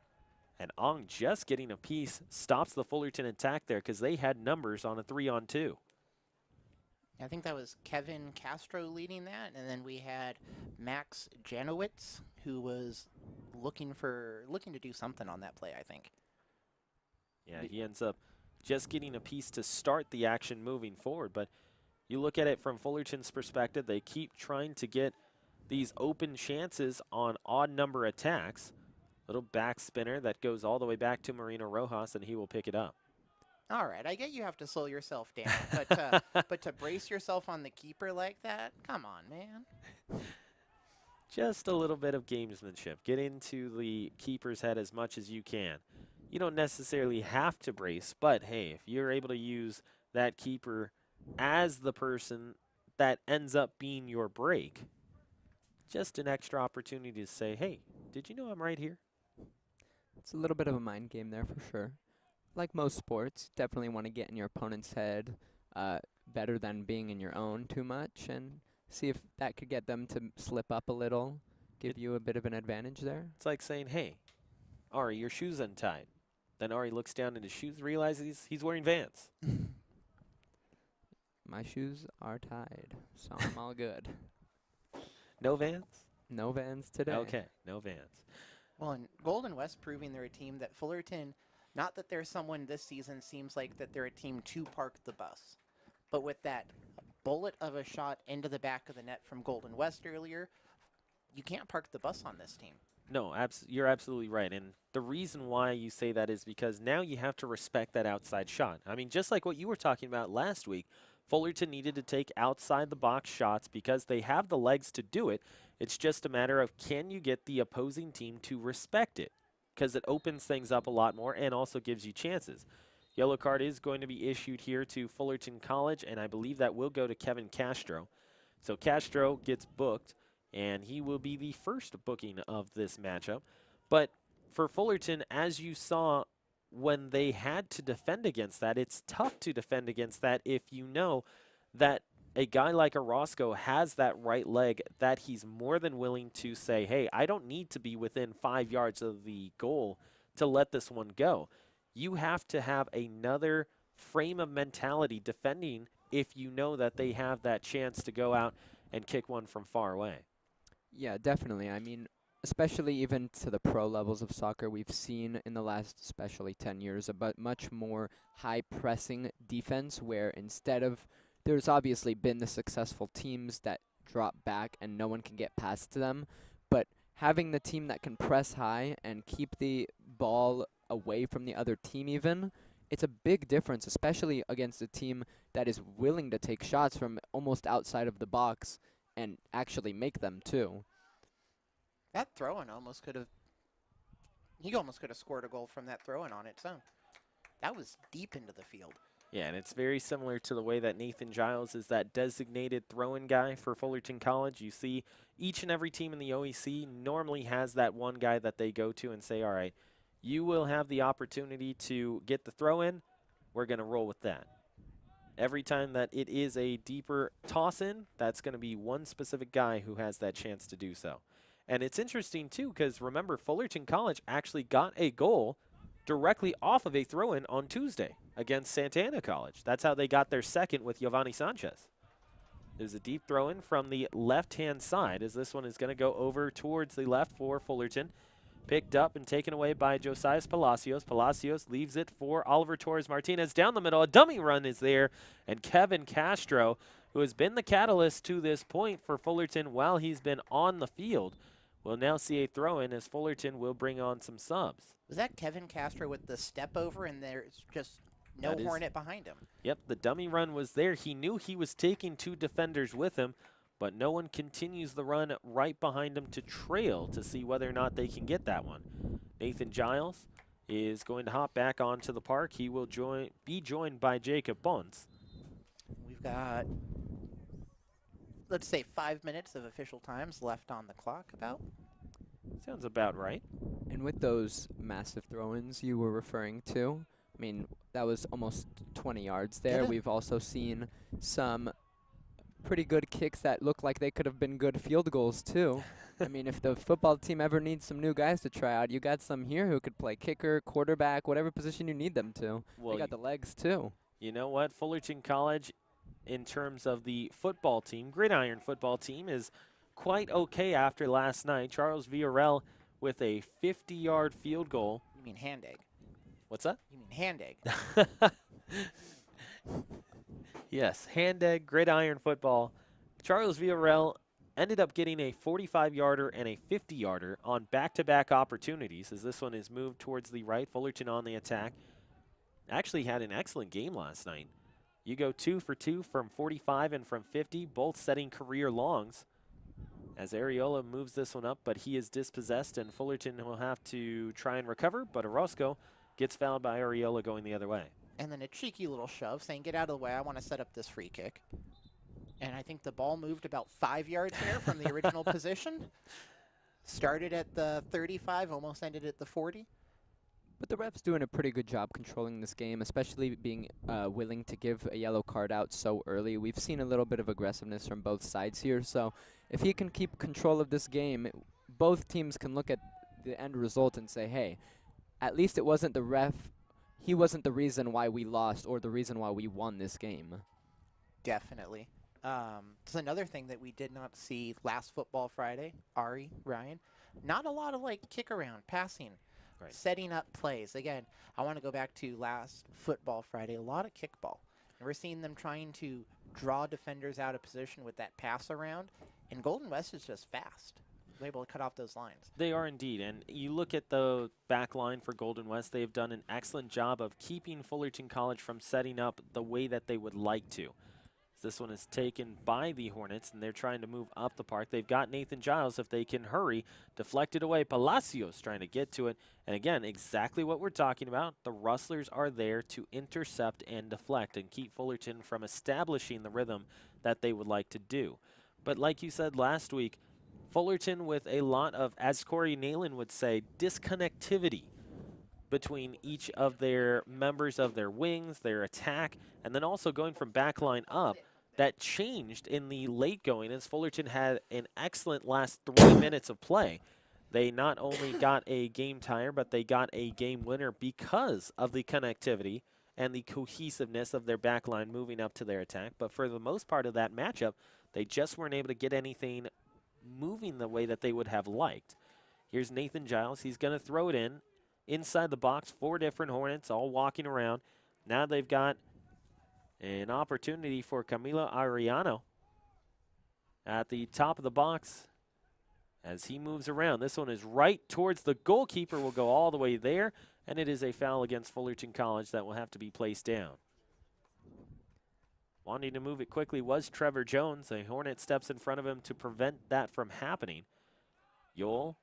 And Ong just getting a piece stops the Fullerton attack there because they had numbers on a 3-on-2. I think that was Kevin Castro leading that, and then we had Max Janowitz, who was looking to do something on that play, I think. Yeah, he ends up just getting a piece to start the action moving forward. But you look at it from Fullerton's perspective, they keep trying to get these open chances on odd number attacks. Little back spinner that goes all the way back to Marino Rojas, and he will pick it up. All right, I get you have to slow yourself down, but to brace yourself on the keeper like that, come on, man. Just a little bit of gamesmanship. Get into the keeper's head as much as you can. You don't necessarily have to brace, but hey, if you're able to use that keeper as the person that ends up being your break, just an extra opportunity to say, hey, did you know I'm right here? It's a little bit of a mind game there for sure. Like most sports, definitely want to get in your opponent's head better than being in your own too much and see if that could get them to slip up a little, give you a bit of an advantage there. It's like saying, hey, Ari, your shoe's untied. Then Ari looks down at his shoes, realizes he's wearing Vans. My shoes are tied, so I'm all good. No Vans? No Vans today. Okay, no Vans. Well, and Golden West proving they're a team that Fullerton, not that there's someone this season seems like that they're a team to park the bus, but with that bullet of a shot into the back of the net from Golden West earlier, you can't park the bus on this team. No, you're absolutely right. And the reason why you say that is because now you have to respect that outside shot. I mean, just like what you were talking about last week, Fullerton needed to take outside the box shots because they have the legs to do it. It's just a matter of can you get the opposing team to respect it, because it opens things up a lot more and also gives you chances. Yellow card is going to be issued here to Fullerton College, and I believe that will go to Kevin Castro. So Castro gets booked, and he will be the first booking of this matchup. But for Fullerton, as you saw when they had to defend against that, it's tough to defend against that if you know that a guy like Orozco has that right leg that he's more than willing to say, hey, I don't need to be within 5 yards of the goal to let this one go. You have to have another frame of mentality defending if you know that they have that chance to go out and kick one from far away. Yeah, definitely. I mean, especially even to the pro levels of soccer, we've seen in the last especially 10 years about much more high-pressing defense where instead of, there's obviously been the successful teams that drop back and no one can get past to them, but having the team that can press high and keep the ball away from the other team even, it's a big difference, especially against a team that is willing to take shots from almost outside of the box and actually make them too. That throw-in almost could have, he almost could have scored a goal from that throw-in on its own. That was deep into the field. Yeah, and it's very similar to the way that Nathan Giles is that designated throw-in guy for Fullerton College. You see each and every team in the OEC normally has that one guy that they go to and say, all right, you will have the opportunity to get the throw-in. We're going to roll with that. Every time that it is a deeper toss-in, that's going to be one specific guy who has that chance to do so. And it's interesting, too, because remember, Fullerton College actually got a goal directly off of a throw-in on Tuesday against Santa Ana College. That's how they got their second with Giovanni Sanchez. There's a deep throw-in from the left-hand side as this one is going to go over towards the left for Fullerton. Picked up and taken away by Josias Palacios. Palacios leaves it for Oliver Torres-Martinez down the middle. A dummy run is there, and Kevin Castro, who has been the catalyst to this point for Fullerton while he's been on the field, will now see a throw-in as Fullerton will bring on some subs. Was that Kevin Castro with the step over and there's just no Hornet behind him? Yep, the dummy run was there. He knew he was taking two defenders with him, but no one continues the run right behind him to trail to see whether or not they can get that one. Nathan Giles is going to hop back onto the park. He will be joined by Jacob Bonds. We've got, let's say, 5 minutes of official times left on the clock about. Sounds about right. And with those massive throw-ins you were referring to, I mean, that was almost 20 yards there. We've also seen some pretty good kicks that look like they could have been good field goals too. I mean, if the football team ever needs some new guys to try out, you got some here who could play kicker, quarterback, whatever position you need them to. Well, they got the legs too. You know what? Fullerton College, in terms of the football team, gridiron football team, is quite okay after last night. Charles Villarreal with a 50-yard field goal. You mean hand egg? What's that? You mean hand egg? Yes, hand egg, gridiron football. Charles Villarreal ended up getting a 45-yarder and a 50-yarder on back-to-back opportunities as this one is moved towards the right. Fullerton on the attack. Actually had an excellent game last night. You go 2 for 2 from 45 and from 50, both setting career longs. As Areola moves this one up, but he is dispossessed, and Fullerton will have to try and recover, but Orozco gets fouled by Areola going the other way. And then a cheeky little shove saying, get out of the way, I want to set up this free kick. And I think the ball moved about 5 yards there from the original position. Started at the 35, almost ended at the 40. But the ref's doing a pretty good job controlling this game, especially being willing to give a yellow card out so early. We've seen a little bit of aggressiveness from both sides here, so if he can keep control of this game, both teams can look at the end result and say, hey, at least it wasn't the ref. He wasn't the reason why we lost or the reason why we won this game. Definitely. It's another thing that we did not see last Football Friday, Ryan, not a lot of like kick around, passing, Right. setting up plays. Again, I want to go back to last Football Friday, a lot of kickball. And we're seeing them trying to draw defenders out of position with that pass around, and Golden West is just fast. They're able to cut off those lines. They are indeed, and you look at the back line for Golden West, they've done an excellent job of keeping Fullerton College from setting up the way that they would like to. This one is taken by the Hornets, and they're trying to move up the park. They've got Nathan Giles, if they can hurry, deflected away. Palacios trying to get to it. And again, exactly what we're talking about. The Rustlers are there to intercept and deflect and keep Fullerton from establishing the rhythm that they would like to do. But like you said last week, Fullerton with a lot of, as Corey Nayland would say, disconnectivity between each of their members of their wings, their attack, and then also going from backline up. That changed in the late going as Fullerton had an excellent last 3 minutes of play. They not only got a game tire, but they got a game winner because of the connectivity and the cohesiveness of their backline moving up to their attack. But for the most part of that matchup, they just weren't able to get anything moving the way that they would have liked. Here's Nathan Giles. He's going to throw it in. Inside the box, 4 different Hornets all walking around. Now they've got an opportunity for Camilo Ariano at the top of the box as he moves around. This one is right towards the goalkeeper, will go all the way there, and it is a foul against Fullerton College that will have to be placed down. Wanting to move it quickly was Trevor Jones. A Hornet steps in front of him to prevent that from happening. Yole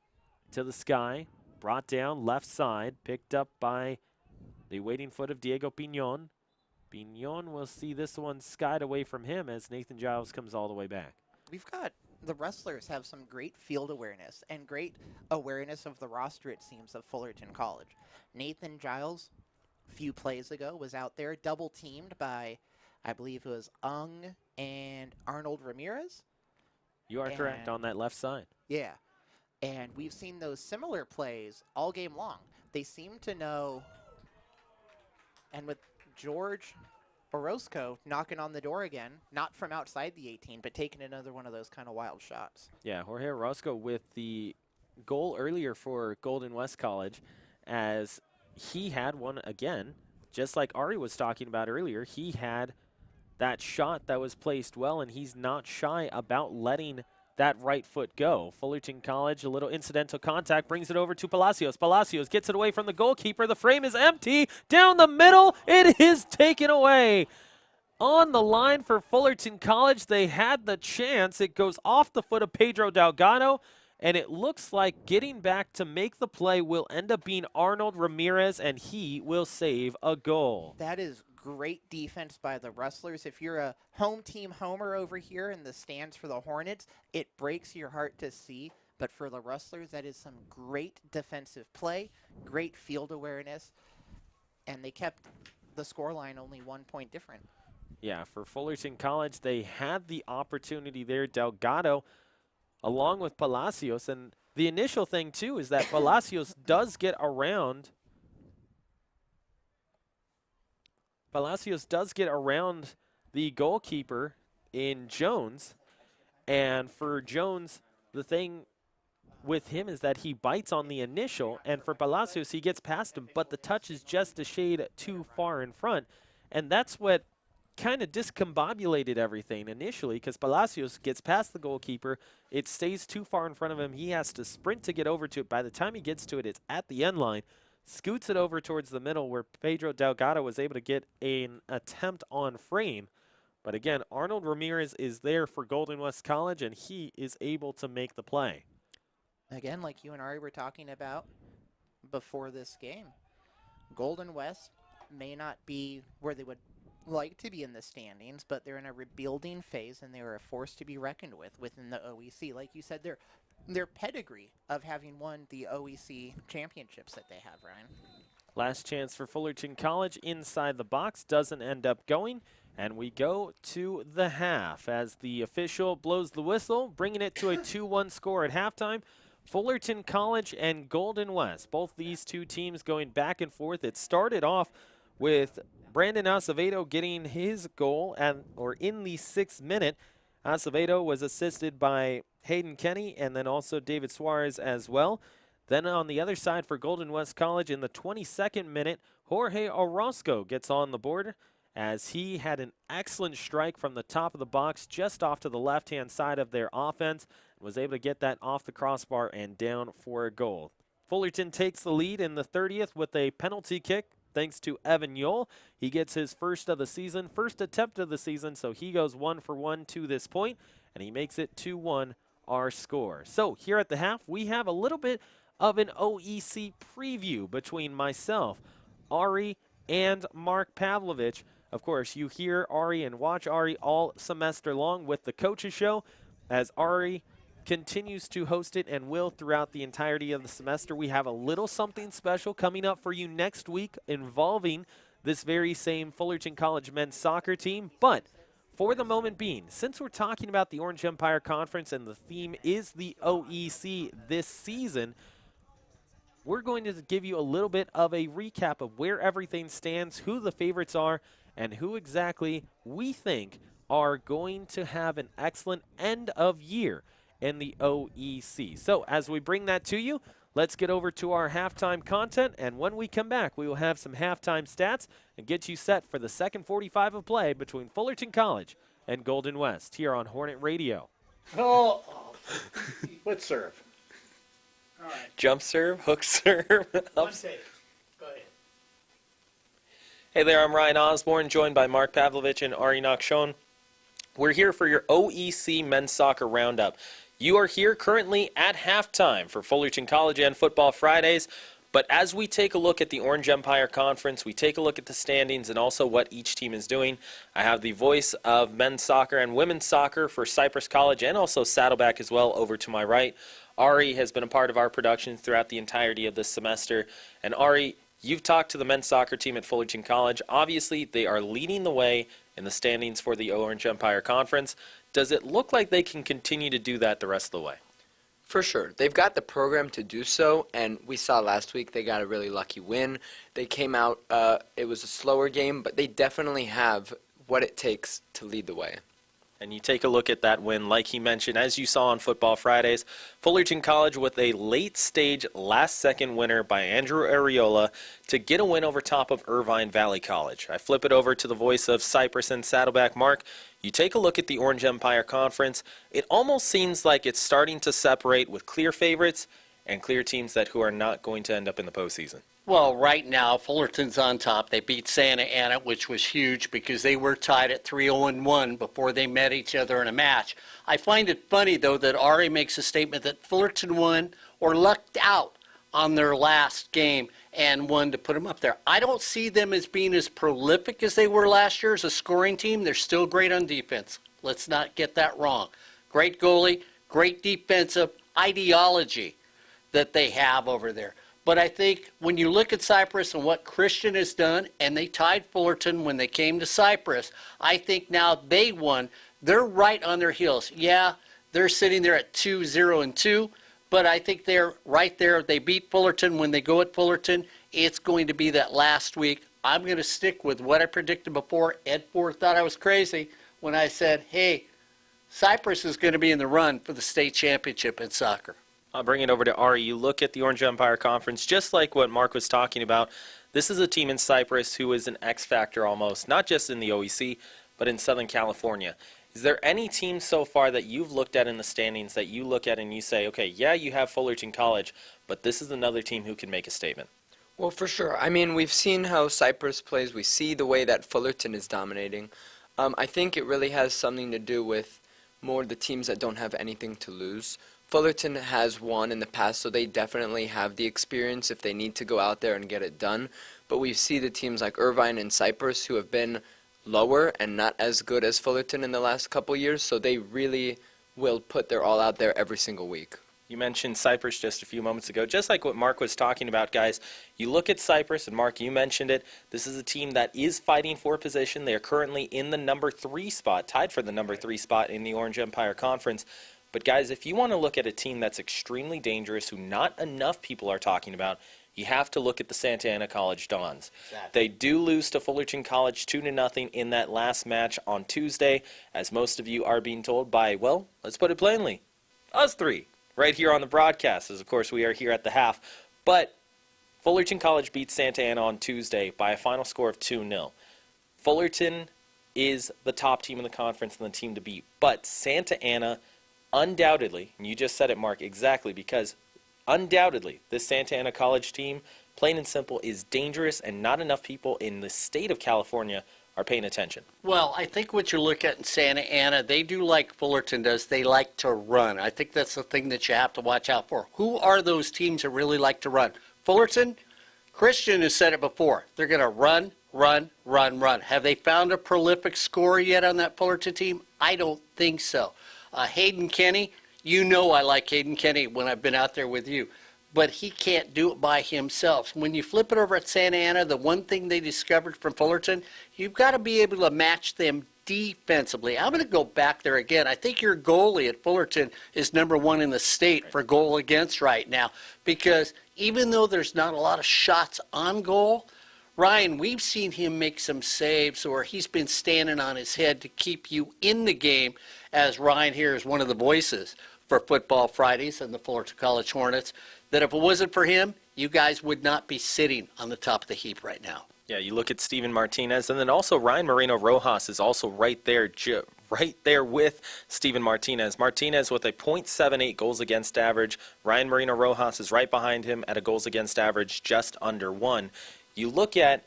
to the sky, brought down left side, picked up by the waiting foot of Diego Piñon. Piñon will see this one skied away from him as Nathan Giles comes all the way back. We've got the Rustlers have some great field awareness and great awareness of the roster, it seems, of Fullerton College. Nathan Giles, a few plays ago, was out there double teamed by, I believe it was Ung and Arnold Ramirez. You are correct on that left side. Yeah. And we've seen those similar plays all game long. They seem to know, and with George Orozco knocking on the door again, not from outside the 18, but taking another one of those kind of wild shots. Yeah, Jorge Orozco with the goal earlier for Golden West College, as he had one again, just like Ari was talking about earlier. He had that shot that was placed well, and he's not shy about letting that right foot go. Fullerton College, a little incidental contact, brings it over to Palacios. Palacios gets it away from the goalkeeper. The frame is empty. Down the middle, it is taken away. On the line for Fullerton College, they had the chance. It goes off the foot of Pedro Delgado, and it looks like getting back to make the play will end up being Arnold Ramirez, and he will save a goal. That is great defense by the Rustlers. If you're a home team homer over here in the stands for the Hornets, it breaks your heart to see. But for the Rustlers, that is some great defensive play, great field awareness, and they kept the scoreline only 1 point different. Yeah, for Fullerton College, they had the opportunity there. Delgado, along with Palacios, and the initial thing, too, is that Palacios does get around. Palacios does get around the goalkeeper in Jones, and for Jones, the thing with him is that he bites on the initial, and for Palacios, he gets past him, but the touch is just a shade too far in front, and that's what kind of discombobulated everything initially, because Palacios gets past the goalkeeper, it stays too far in front of him, he has to sprint to get over to it. By the time he gets to it, it's at the end line, scoots it over towards the middle where Pedro Delgado was able to get an attempt on frame. But again, Arnold Ramirez is there for Golden West College, and he is able to make the play. Again, like you and Ari were talking about before this game, Golden West may not be where they would like to be in the standings, but they're in a rebuilding phase, and they are a force to be reckoned with within the OEC. Like you said, their pedigree of having won the OEC championships that they have, Ryan. Last chance for Fullerton College inside the box, doesn't end up going, and we go to the half as the official blows the whistle, bringing it to a 2-1 score at halftime. Fullerton College and Golden West, both these two teams going back and forth. It started off with Brandon Acevedo getting his goal in the 6th minute Acevedo was assisted by Hayden Kenny and then also David Suarez as well. Then on the other side for Golden West College in the 22nd minute, Jorge Orozco gets on the board as he had an excellent strike from the top of the box just off to the left-hand side of their offense and was able to get that off the crossbar and down for a goal. Fullerton takes the lead in the 30th with a penalty kick thanks to Evan Yole. He gets his first of the season, first attempt of the season, so he goes 1 for 1 to this point, and he makes it 2-1 our score. So here at the half, we have a little bit of an OEC preview between myself, Ari, and Mark Pavlovich. Of course, you hear Ari and watch Ari all semester long with the Coaches Show, as Ari continues to host it and will throughout the entirety of the semester. We have a little something special coming up for you next week involving this very same Fullerton College men's soccer team. But for the moment being, since we're talking about the Orange Empire Conference and the theme is the OEC this season, we're going to give you a little bit of a recap of where everything stands, who the favorites are, and who exactly we think are going to have an excellent end of year in the OEC. So as we bring that to you, let's get over to our halftime content, and when we come back, we will have some halftime stats and get you set for the second 45 of play between Fullerton College and Golden West here on Hornet Radio. Oh, what serve? All right. Jump serve, hook serve. One take. Go ahead. Hey there, I'm Ryan Osborne, joined by Mark Pavlovich and Ari Nakshon. We're here for your OEC men's soccer roundup. You are here currently at halftime for Fullerton College and Futbol Fridays. But as we take a look at the Orange Empire Conference, we take a look at the standings and also what each team is doing. I have the voice of men's soccer and women's soccer for Cypress College and also Saddleback as well over to my right. Ari has been a part of our productions throughout the entirety of this semester. And Ari, you've talked to the men's soccer team at Fullerton College. Obviously, they are leading the way in the standings for the Orange Empire Conference. Does it look like they can continue to do that the rest of the way? For sure. They've got the program to do so, and we saw last week they got a really lucky win. They came out, it was a slower game, but they definitely have what it takes to lead the way. And you take a look at that win, like he mentioned, as you saw on Futbol Fridays, Fullerton College with a late-stage last-second winner by Andrew Areola to get a win over top of Irvine Valley College. I flip it over to the voice of Cypress and Saddleback. Mark, you take a look at the Orange Empire Conference. It almost seems like it's starting to separate with clear favorites and clear teams who are not going to end up in the postseason. Well, right now, Fullerton's on top. They beat Santa Ana, which was huge because they were tied at 3-0-1 before they met each other in a match. I find it funny, though, that Ari makes a statement that Fullerton won or lucked out on their last game and won to put them up there. I don't see them as being as prolific as they were last year as a scoring team. They're still great on defense. Let's not get that wrong. Great goalie, great defensive ideology that they have over there. But I think when you look at Cypress and what Christian has done, and they tied Fullerton when they came to Cypress, I think now they won. They're right on their heels. Yeah, they're sitting there at 2-0-2, but I think they're right there. They beat Fullerton when they go at Fullerton. It's going to be that last week. I'm going to stick with what I predicted before. Ed Ford thought I was crazy when I said, hey, Cypress is going to be in the run for the state championship in soccer. I'll bring it over to Ari. You look at the Orange Empire Conference, just like what Mark was talking about. This is a team in Cypress who is an X factor almost, not just in the OEC, but in Southern California. Is there any team so far that you've looked at in the standings that you look at and you say, okay, yeah, you have Fullerton College, but this is another team who can make a statement? Well, for sure. I mean, we've seen how Cypress plays. We see the way that Fullerton is dominating. I think it really has something to do with more the teams that don't have anything to lose. Fullerton has won in the past, so they definitely have the experience if they need to go out there and get it done. But we see the teams like Irvine and Cypress who have been lower and not as good as Fullerton in the last couple years, so they really will put their all out there every single week. You mentioned Cypress just a few moments ago. Just like what Mark was talking about, guys, you look at Cypress, and Mark, you mentioned it. This is a team that is fighting for position. They are currently in the number 3 spot, tied for the number 3 spot in the Orange Empire Conference. But, guys, if you want to look at a team that's extremely dangerous, who not enough people are talking about, you have to look at the Santa Ana College Dons. Exactly. They do lose to Fullerton College 2-0 in that last match on Tuesday, as most of you are being told by, well, let's put it plainly, us three, right here on the broadcast, as of course we are here at the half. But Fullerton College beat Santa Ana on Tuesday by a final score of 2-0. Fullerton is the top team in the conference and the team to beat, but Santa Ana undoubtedly, and you just said it, Mark, exactly, because undoubtedly this Santa Ana College team, plain and simple, is dangerous, and not enough people in the state of California are paying attention. Well, I think what you look at in Santa Ana, they do like Fullerton does. They like to run. I think that's the thing that you have to watch out for. Who are those teams that really like to run? Fullerton, Christian has said it before. They're going to run, run, run, run. Have they found a prolific scorer yet on that Fullerton team? I don't think so. Hayden Kenny, you know I like Hayden Kenny when I've been out there with you, but he can't do it by himself. When you flip it over at Santa Ana, the one thing they discovered from Fullerton, you've got to be able to match them defensively. I'm going to go back there again. I think your goalie at Fullerton is #1 in the state for goal against right now, because even though there's not a lot of shots on goal, Ryan, we've seen him make some saves, or he's been standing on his head to keep you in the game, as Ryan here is one of the voices for Futbol Fridays and the Fullerton College Hornets, that if it wasn't for him, you guys would not be sitting on the top of the heap right now. Yeah, you look at Steven Martinez, and then also Ryan Moreno Rojas is also right there with Steven Martinez. Martinez with a .78 goals against average. Ryan Moreno Rojas is right behind him at a goals against average just under 1. You look at,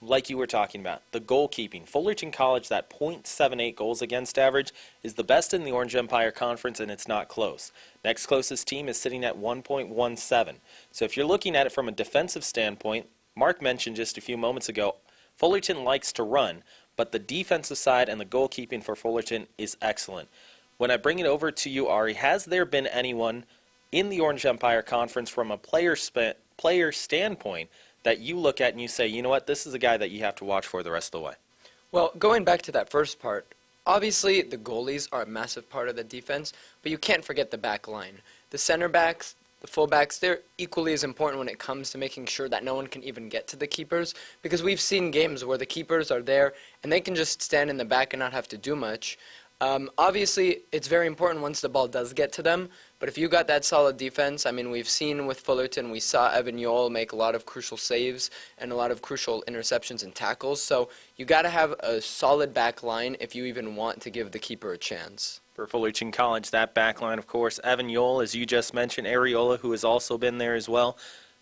like you were talking about, the goalkeeping. Fullerton College, that .78 goals against average, is the best in the Orange Empire Conference, and it's not close. Next closest team is sitting at 1.17. So if you're looking at it from a defensive standpoint, Mark mentioned just a few moments ago, Fullerton likes to run, but the defensive side and the goalkeeping for Fullerton is excellent. When I bring it over to you, Ari, has there been anyone in the Orange Empire Conference from a player standpoint that you look at and you say, you know what, this is a guy that you have to watch for the rest of the way? Well, going back to that first part, obviously the goalies are a massive part of the defense, but you can't forget the back line. The center backs, the fullbacks, they're equally as important when it comes to making sure that no one can even get to the keepers, because we've seen games where the keepers are there and they can just stand in the back and not have to do much. Obviously, it's very important once the ball does get to them, but if you got that solid defense, I mean, we've seen with Fullerton, we saw Evan Yole make a lot of crucial saves and a lot of crucial interceptions and tackles, so you got to have a solid back line if you even want to give the keeper a chance. For Fullerton College, that back line, of course, Evan Yole, as you just mentioned, Ariola, who has also been there as well.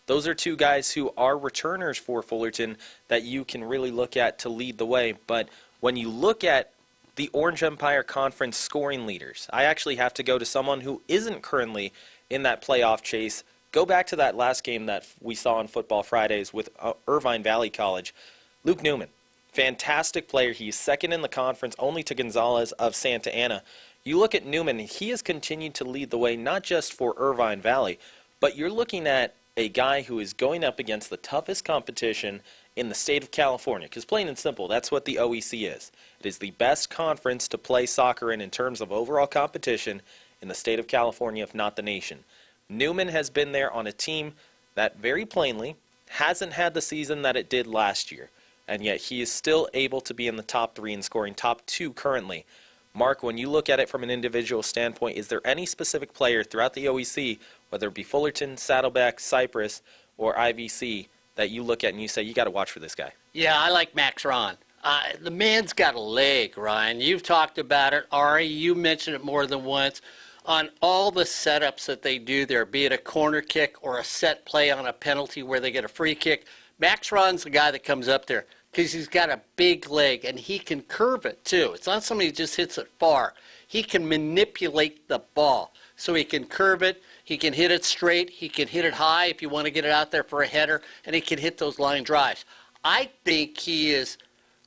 Those are two guys who are returners for Fullerton that you can really look at to lead the way, but when you look at the Orange Empire Conference scoring leaders, I actually have to go to someone who isn't currently in that playoff chase. Go back to that last game that we saw on Futbol Fridays with Irvine Valley College. Luke Newman, fantastic player. He's second in the conference, only to Gonzalez of Santa Ana. You look at Newman, he has continued to lead the way, not just for Irvine Valley, but you're looking at a guy who is going up against the toughest competition in the state of California, because plain and simple, that's what the OEC is. It is the best conference to play soccer in terms of overall competition in the state of California, if not the nation. Newman has been there on a team that very plainly hasn't had the season that it did last year, and yet he is still able to be in the top 3 and scoring top 2 currently. Mark, when you look at it from an individual standpoint, is there any specific player throughout the OEC, whether it be Fullerton, Saddleback, Cypress, or IVC, that you look at and you say, you got to watch for this guy? Yeah, I like Max Ron. The man's got a leg, Ryan. You've talked about it. Ari, you mentioned it more than once. On all the setups that they do there, be it a corner kick or a set play on a penalty where they get a free kick, Max Ron's the guy that comes up there because he's got a big leg and he can curve it too. It's not somebody who just hits it far. He can manipulate the ball. So he can curve it, he can hit it straight, he can hit it high if you want to get it out there for a header, and he can hit those line drives. I think he is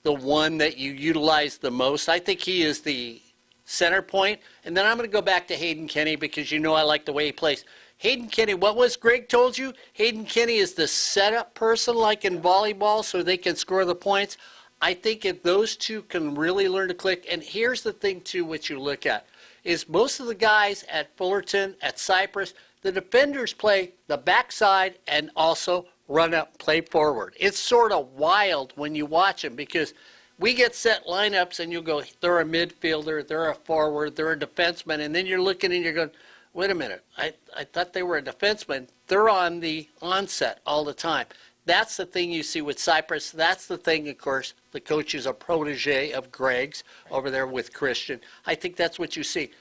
the one that you utilize the most. I think he is the center point. And then I'm going to go back to Hayden Kenny because you know I like the way he plays. Hayden Kenny, what was Greg told you? Hayden Kenny is the setup person like in volleyball so they can score the points. I think if those two can really learn to click, and here's the thing too, what you look at, is most of the guys at Fullerton, at Cypress, the defenders play the backside and also run up, play forward. It's sort of wild when you watch them because we get set lineups and you'll go, they're a midfielder, they're a forward, they're a defenseman, and then you're looking and you're going, wait a minute, I thought they were a defenseman. They're on the onset all the time. That's the thing you see with Cyprus. That's the thing, of course, the coach is a protege of Greg's over there with Christian. I think that's what you see.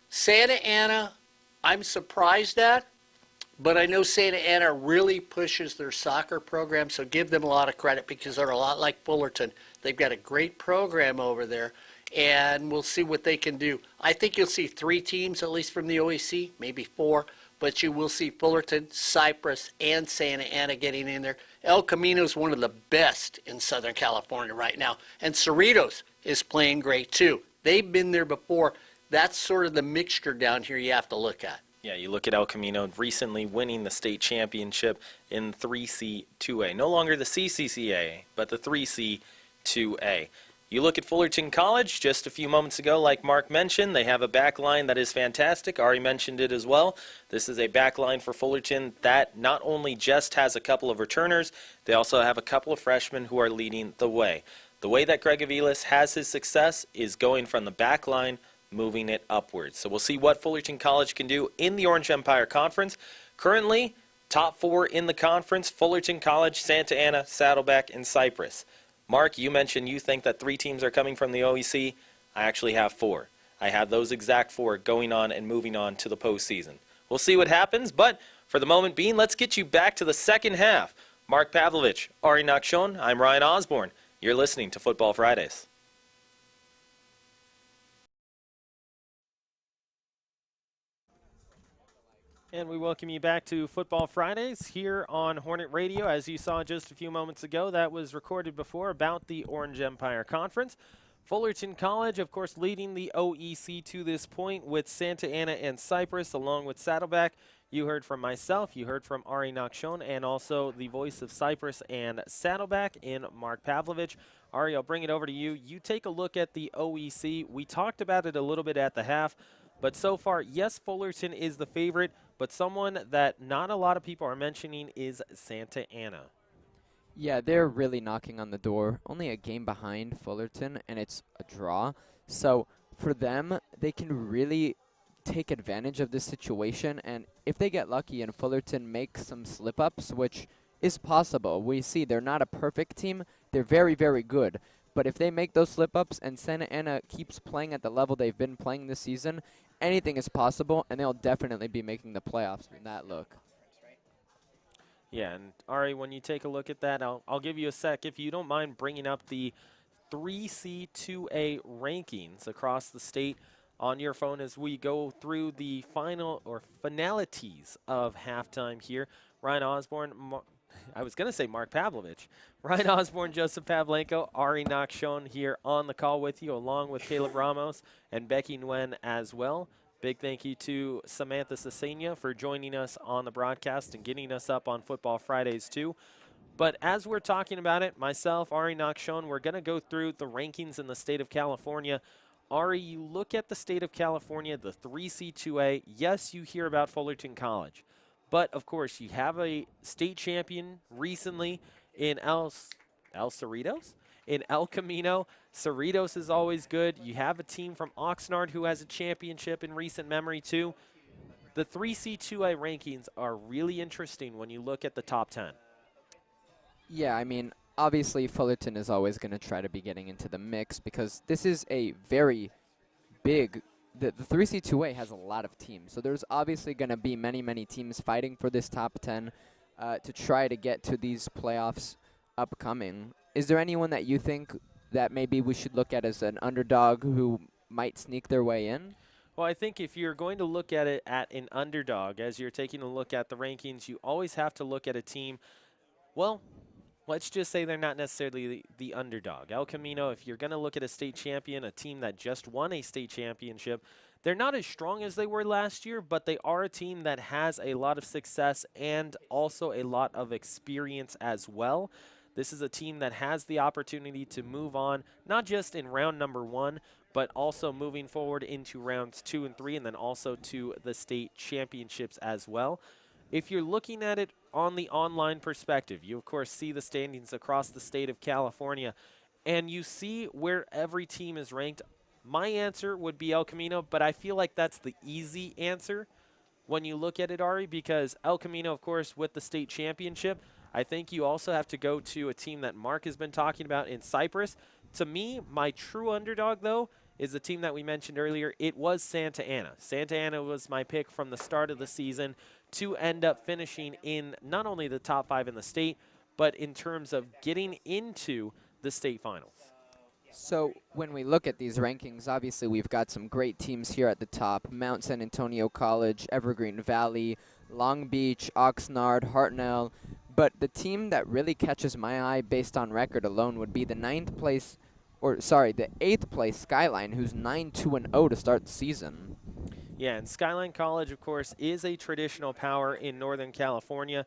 Santa Ana, I'm surprised at, but I know Santa Ana really pushes their soccer program, so give them a lot of credit because they're a lot like Fullerton. They've got a great program over there, and we'll see what they can do. I think you'll see 3 teams, at least from the OEC, maybe 4, but you will see Fullerton, Cypress, and Santa Ana getting in there. El Camino is one of the best in Southern California right now, and Cerritos is playing great too. They've been there before. That's sort of the mixture down here you have to look at. Yeah, you look at El Camino recently winning the state championship in 3C 2A. No longer the CCCA, but the 3C 2A. You look at Fullerton College just a few moments ago, like Mark mentioned, they have a back line that is fantastic. Ari mentioned it as well. This is a back line for Fullerton that not only just has a couple of returners, they also have a couple of freshmen who are leading the way. The way that Greg Aviles has his success is going from the back line, moving it upwards. So we'll see what Fullerton College can do in the Orange Empire Conference. Currently, top 4 in the conference, Fullerton College, Santa Ana, Saddleback, and Cypress. Mark, you mentioned you think that 3 teams are coming from the OEC. I actually have 4. I have those exact 4 going on and moving on to the postseason. We'll see what happens, but for the moment being, let's get you back to the second half. Mark Pavlovich, Ari Nakshon, I'm Ryan Osborne. You're listening to Futbol Fridays. And we welcome you back to Futbol Fridays here on Hornet Radio. As you saw just a few moments ago, that was recorded before about the Orange Empire Conference. Fullerton College, of course, leading the OEC to this point with Santa Ana and Cypress, along with Saddleback. You heard from myself, you heard from Ari Nakshon, and also the voice of Cypress and Saddleback in Mark Pavlovich. Ari, I'll bring it over to you. You take a look at the OEC. We talked about it a little bit at the half, but so far, yes, Fullerton is the favorite, but someone that not a lot of people are mentioning is Santa Ana. Yeah, they're really knocking on the door. Only a game behind Fullerton, and it's a draw. So for them, they can really take advantage of this situation, and if they get lucky and Fullerton makes some slip-ups, which is possible, we see they're not a perfect team. They're very, very good. But if they make those slip-ups and Santa Ana keeps playing at the level they've been playing this season, anything is possible, and they'll definitely be making the playoffs from that look. Yeah, and Ari, when you take a look at that, I'll give you a sec. If you don't mind bringing up the 3C2A rankings across the state on your phone as we go through the final or finalities of halftime here. Ryan Osborne, I was going to say Mark Pavlovich. Ryan Osborne, Joseph Pavlenko, Ari Nakshon here on the call with you, along with Caleb Ramos and Becky Nguyen as well. Big thank you to Samantha Cesena for joining us on the broadcast and getting us up on Futbol Fridays too. But as we're talking about it, myself, Ari Nakshon, we're going to go through the rankings in the state of California. Ari, you look at the state of California, the 3C2A. Yes, you hear about Fullerton College. But, of course, you have a state champion recently in El Cerritos? In El Camino. Cerritos is always good. You have a team from Oxnard who has a championship in recent memory, too. The 3C2A rankings are really interesting when you look at the top 10. Yeah, I mean, obviously Fullerton is always going to try to be getting into the mix because this is a very big the 3C2A has a lot of teams, so there's obviously going to be many, many teams fighting for this top 10 to try to get to these playoffs upcoming. Is there anyone that you think that maybe we should look at as an underdog who might sneak their way in? Well, I think if you're going to look at it at an underdog, as you're taking a look at the rankings, you always have to look at a team, well, let's just say they're not necessarily the underdog. El Camino, if you're going to look at a state champion, a team that just won a state championship, they're not as strong as they were last year, but they are a team that has a lot of success and also a lot of experience as well. This is a team that has the opportunity to move on, not just in round number 1, but also moving forward into rounds 2 and 3, and then also to the state championships as well. if you're looking at it on the online perspective, you of course see the standings across the state of California, and you see where every team is ranked. My answer would be El Camino, but I feel like that's the easy answer when you look at it, Ari, because El Camino, of course, with the state championship, I think you also have to go to a team that Mark has been talking about in Cyprus. To me, my true underdog, though, is the team that we mentioned earlier. It was Santa Ana. Santa Ana was my pick from the start of the season to end up finishing in not only the top 5 in the state, but in terms of getting into the state finals. So when we look at these rankings, obviously we've got some great teams here at the top. Mount San Antonio College, Evergreen Valley, Long Beach, Oxnard, Hartnell. But the team that really catches my eye based on record alone would be the the 8th place Skyline, who's 9-2-0 to start the season. Yeah, and Skyline College, of course, is a traditional power in Northern California.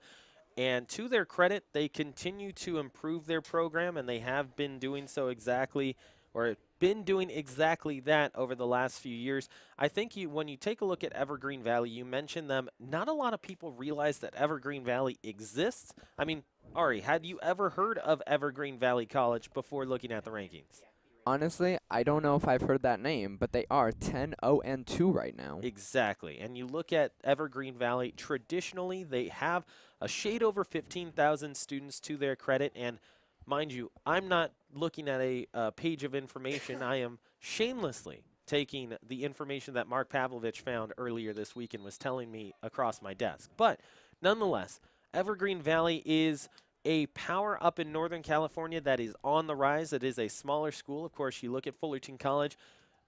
And to their credit, they continue to improve their program, and they have been doing so exactly that over the last few years. I think when you take a look at Evergreen Valley, you mentioned them. Not a lot of people realize that Evergreen Valley exists. I mean, Ari, had you ever heard of Evergreen Valley College before looking at the rankings? Honestly, I don't know if I've heard that name, but they are 10-0-2 right now. Exactly. And you look at Evergreen Valley, traditionally they have a shade over 15,000 students to their credit. And mind you, I'm not looking at a page of information. I am shamelessly taking the information that Mark Pavlovich found earlier this week and was telling me across my desk. But nonetheless, Evergreen Valley is a power up in Northern California that is on the rise. It is a smaller school. Of course, you look at Fullerton College.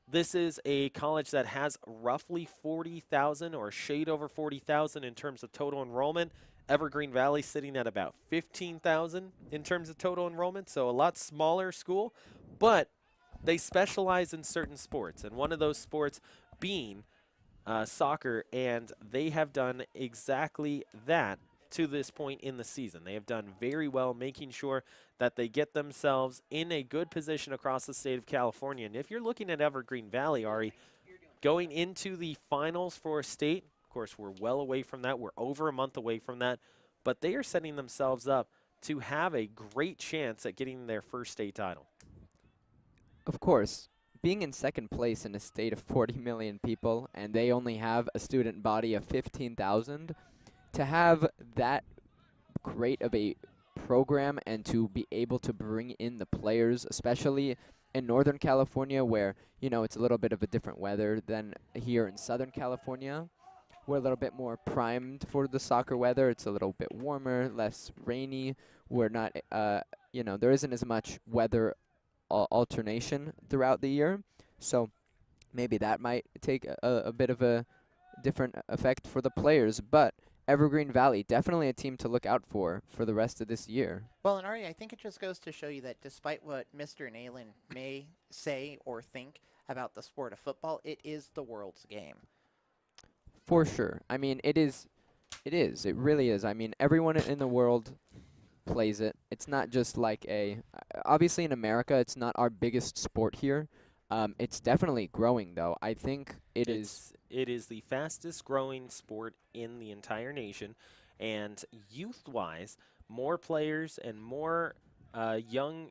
This is a college that has roughly 40,000 or shade over 40,000 in terms of total enrollment. Evergreen Valley sitting at about 15,000 in terms of total enrollment, so a lot smaller school, but they specialize in certain sports, and one of those sports being soccer, and they have done exactly that to this point in the season. They have done very well making sure that they get themselves in a good position across the state of California. And if you're looking at Evergreen Valley, Ari, going into the finals for state, of course, we're well away from that. We're over a month away from that. But they are setting themselves up to have a great chance at getting their first state title. Of course, being in second place in a state of 40 million people, and they only have a student body of 15,000, to have that great of a program and to be able to bring in the players, especially in Northern California where, you know, it's a little bit of a different weather than here in Southern California. We're a little bit more primed for the soccer weather. It's a little bit warmer, less rainy. We're not, you know, there isn't as much weather alternation throughout the year. So maybe that might take a bit of a different effect for the players. But Evergreen Valley, definitely a team to look out for the rest of this year. Well, and Ari, I think it just goes to show you that despite what Mr. Nalen may say or think about the sport of football, it is the world's game. For sure. I mean, it is. It really is. I mean, everyone in the world plays it. It's not just like obviously in America, it's not our biggest sport here. It's definitely growing, though. I think it is. It is the fastest growing sport in the entire nation, and youth-wise, more players and more young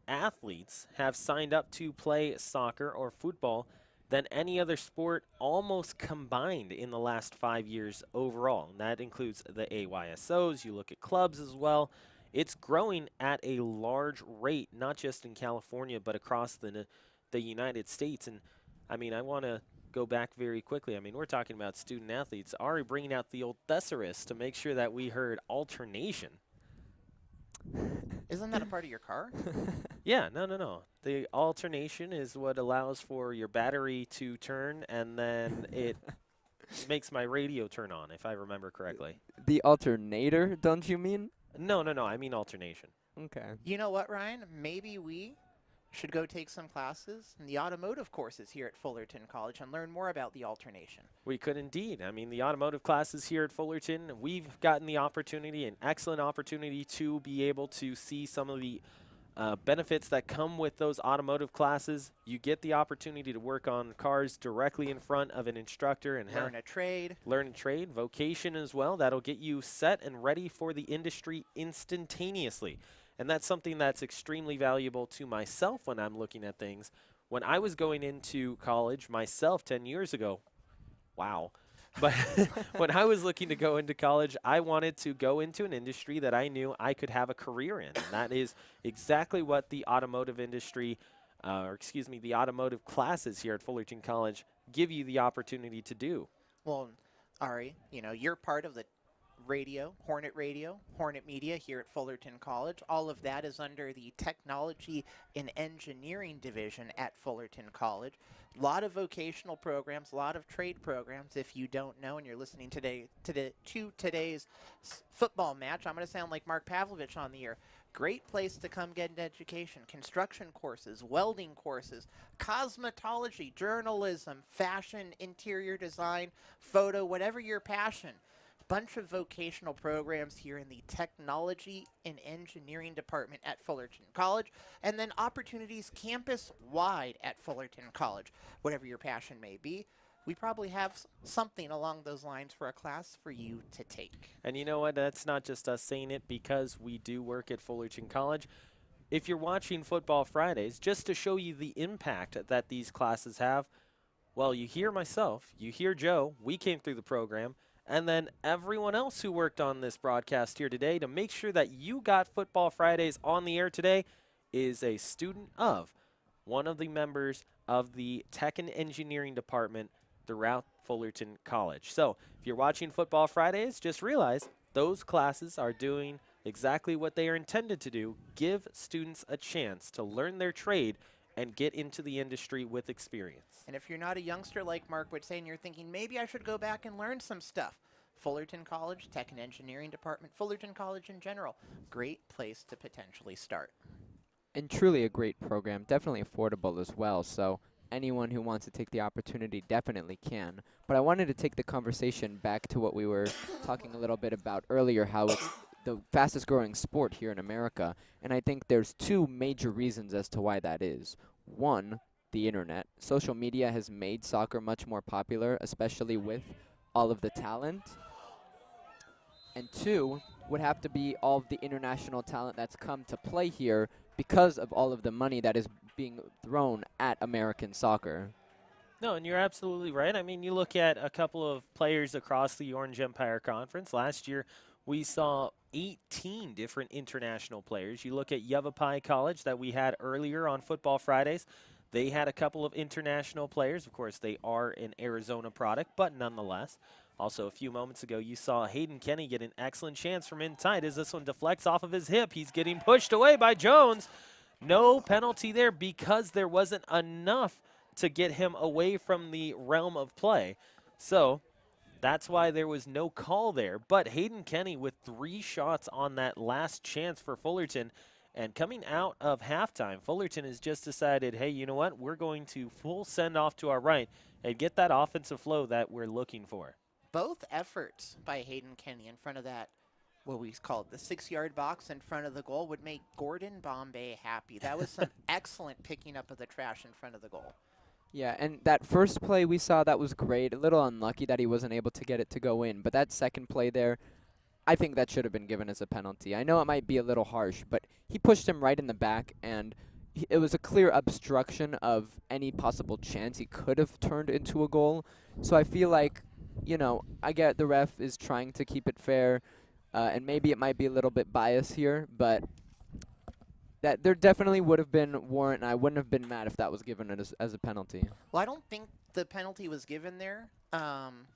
athletes have signed up to play soccer or football than any other sport almost combined in the last 5 years overall. And that includes the AYSOs. You look at clubs as well. It's growing at a large rate, not just in California, but across the United States. And, I mean, I want to go back very quickly. I mean, we're talking about student athletes. Ari bringing out the old thesaurus to make sure that we heard alternation. Isn't that a part of your car? Yeah, no. The alternation is what allows for your battery to turn, and then it makes my radio turn on, if I remember correctly. The alternator, don't you mean? No, I mean alternation. Okay. You know what, Ryan? Maybe we should go take some classes in the automotive courses here at Fullerton College and learn more about the alternation. We could indeed. I mean, the automotive classes here at Fullerton, we've gotten the opportunity, an excellent opportunity to be able to see some of the benefits that come with those automotive classes. You get the opportunity to work on cars directly in front of an instructor and Learn a trade. Learn a trade, vocation as well. That'll get you set and ready for the industry instantaneously. And that's something that's extremely valuable to myself when I'm looking at things. When I was going into college myself 10 years ago, wow. But when I was looking to go into college, I wanted to go into an industry that I knew I could have a career in. And that is exactly what the automotive industry, the automotive classes here at Fullerton College give you the opportunity to do. Well, Ari, you're part of the Hornet Media here at Fullerton College. All of that is under the Technology and Engineering Division at Fullerton College. A lot of vocational programs, a lot of trade programs. If you don't know and you're listening to today's football match, I'm going to sound like Mark Pavlovich on the air. Great place to come get an education. Construction courses, welding courses, cosmetology, journalism, fashion, interior design, photo, whatever your passion. Bunch of vocational programs here in the Technology and Engineering Department at Fullerton College, and then opportunities campus-wide at Fullerton College. Whatever your passion may be, we probably have something along those lines for a class for you to take. And you know what? That's not just us saying it because we do work at Fullerton College. If you're watching Futbol Fridays, just to show you the impact that these classes have, well, you hear myself, you hear Joe, we came through the program, and then everyone else who worked on this broadcast here today to make sure that you got Futbol Fridays on the air today is a student of one of the members of the Tech and Engineering Department throughout Fullerton College. So if you're watching Futbol Fridays, just realize those classes are doing exactly what they are intended to do, give students a chance to learn their trade and get into the industry with experience. And if you're not a youngster like Mark would say and you're thinking, maybe I should go back and learn some stuff, Fullerton College, Tech and Engineering Department, Fullerton College in general, great place to potentially start. And truly a great program, definitely affordable as well, so anyone who wants to take the opportunity definitely can. But I wanted to take the conversation back to what we were talking a little bit about earlier, how it's the fastest growing sport here in America, and I think there's two major reasons as to why that is. One, the internet. Social media has made soccer much more popular, especially with all of the talent. And two would have to be all of the international talent that's come to play here because of all of the money that is being thrown at American soccer. No, and you're absolutely right. I mean, you look at a couple of players across the Orange Empire Conference. Last year, we saw 18 different international players. You look at Yavapai College that we had earlier on Futbol Fridays. They had a couple of international players. Of course, they are an Arizona product, but nonetheless. Also, a few moments ago, you saw Hayden Kenny get an excellent chance from in tight as this one deflects off of his hip. He's getting pushed away by Jones. No penalty there because there wasn't enough to get him away from the realm of play. So that's why there was no call there. But Hayden Kenny with 3 shots on that last chance for Fullerton. And coming out of halftime, Fullerton has just decided, hey, you know what? We're going to full send off to our right and get that offensive flow that we're looking for. Both efforts by Hayden Kenny in front of that, what we called the 6-yard box in front of the goal, would make Gordon Bombay happy. That was some excellent picking up of the trash in front of the goal. Yeah, and that first play we saw, that was great. A little unlucky that he wasn't able to get it to go in. But that second play there, I think that should have been given as a penalty. I know it might be a little harsh, but he pushed him right in the back, and it was a clear obstruction of any possible chance he could have turned into a goal. So I feel like, you know, I get the ref is trying to keep it fair, and maybe it might be a little bit biased here, but that there definitely would have been warrant, and I wouldn't have been mad if that was given as a penalty. Well, I don't think the penalty was given there,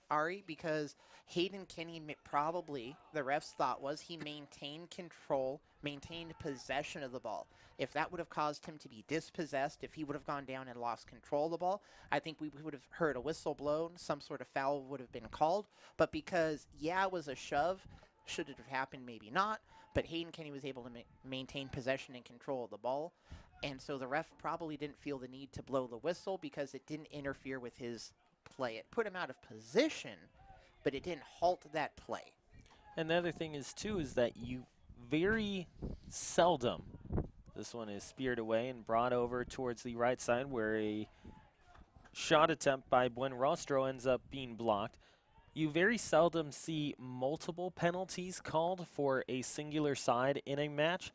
Ari, because Hayden Kenny probably, the refs thought was he maintained control, maintained possession of the ball. If that would have caused him to be dispossessed, if he would have gone down and lost control of the ball, I think we would have heard a whistle blown, some sort of foul would have been called. But because, yeah, it was a shove, should it have happened? Maybe not. But Hayden Kenny was able to maintain possession and control of the ball. And so the ref probably didn't feel the need to blow the whistle because it didn't interfere with his play. It put him out of position, but it didn't halt that play. And the other thing is, too, is that you very seldom, This one is speared away and brought over towards the right side where a shot attempt by Buenrostro ends up being blocked. You very seldom see multiple penalties called for a singular side in a match.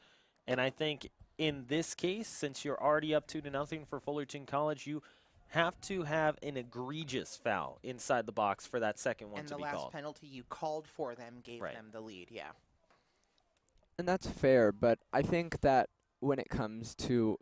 And I think in this case, since you're already up 2-0 for Fullerton College, you have to have an egregious foul inside the box for that second one to be called. And the last penalty you called for them gave them the lead, yeah. And that's fair, but I think that when it comes to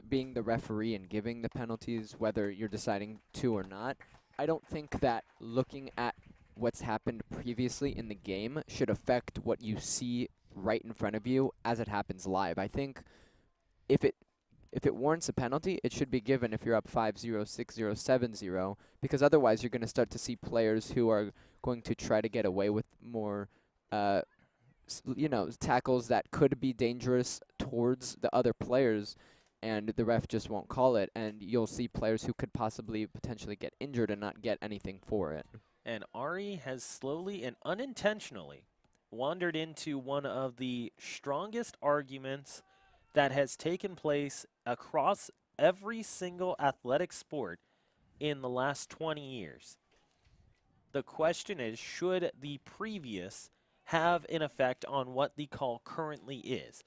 being the referee and giving the penalties, whether you're deciding to or not, I don't think that looking at what's happened previously in the game should affect what you see right in front of you as it happens live. I think if it warrants a penalty, it should be given if you're up 5-0, 6-0, 7-0, because otherwise you're going to start to see players who are going to try to get away with more tackles that could be dangerous towards the other players, and the ref just won't call it, and you'll see players who could possibly potentially get injured and not get anything for it. And Ari has slowly and unintentionally wandered into one of the strongest arguments that has taken place across every single athletic sport in the last 20 years. The question is, should the previous have an effect on what the call currently is?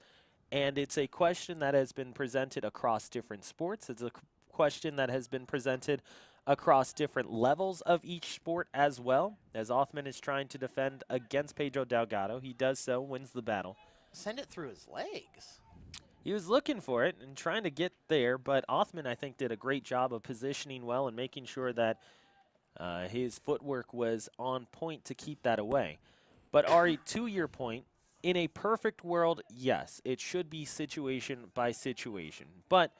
And it's a question that has been presented across different sports. It's a question that has been presented across different levels of each sport as well. As Othman is trying to defend against Pedro Delgado, he does so, wins the battle. Send it through his legs. He was looking for it and trying to get there, but Othman, I think, did a great job of positioning well and making sure that his footwork was on point to keep that away. But Ari, to your point, in a perfect world, yes, it should be situation by situation. But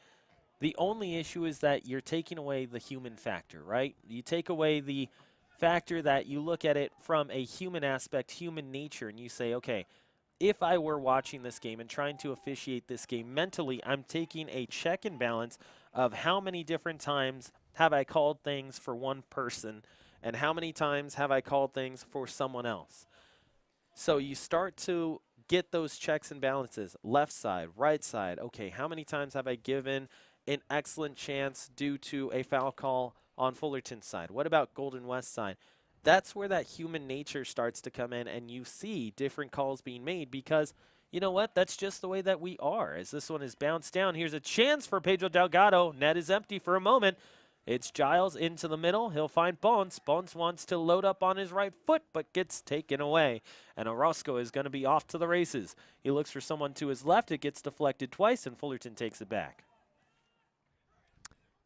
the only issue is that you're taking away the human factor, right? You take away the factor that you look at it from a human aspect, human nature, and you say, okay, if I were watching this game and trying to officiate this game mentally, I'm taking a check and balance of how many different times have I called things for one person and how many times have I called things for someone else. So you start to get those checks and balances, left side, right side. Okay, how many times have I given an excellent chance due to a foul call on Fullerton's side? What about Golden West side? That's where that human nature starts to come in, and you see different calls being made because, you know what, that's just the way that we are. As this one is bounced down, here's a chance for Pedro Delgado. Net is empty for a moment. It's Giles into the middle. He'll find Bones. Bones wants to load up on his right foot, but gets taken away. And Orozco is going to be off to the races. He looks for someone to his left. It gets deflected twice, and Fullerton takes it back.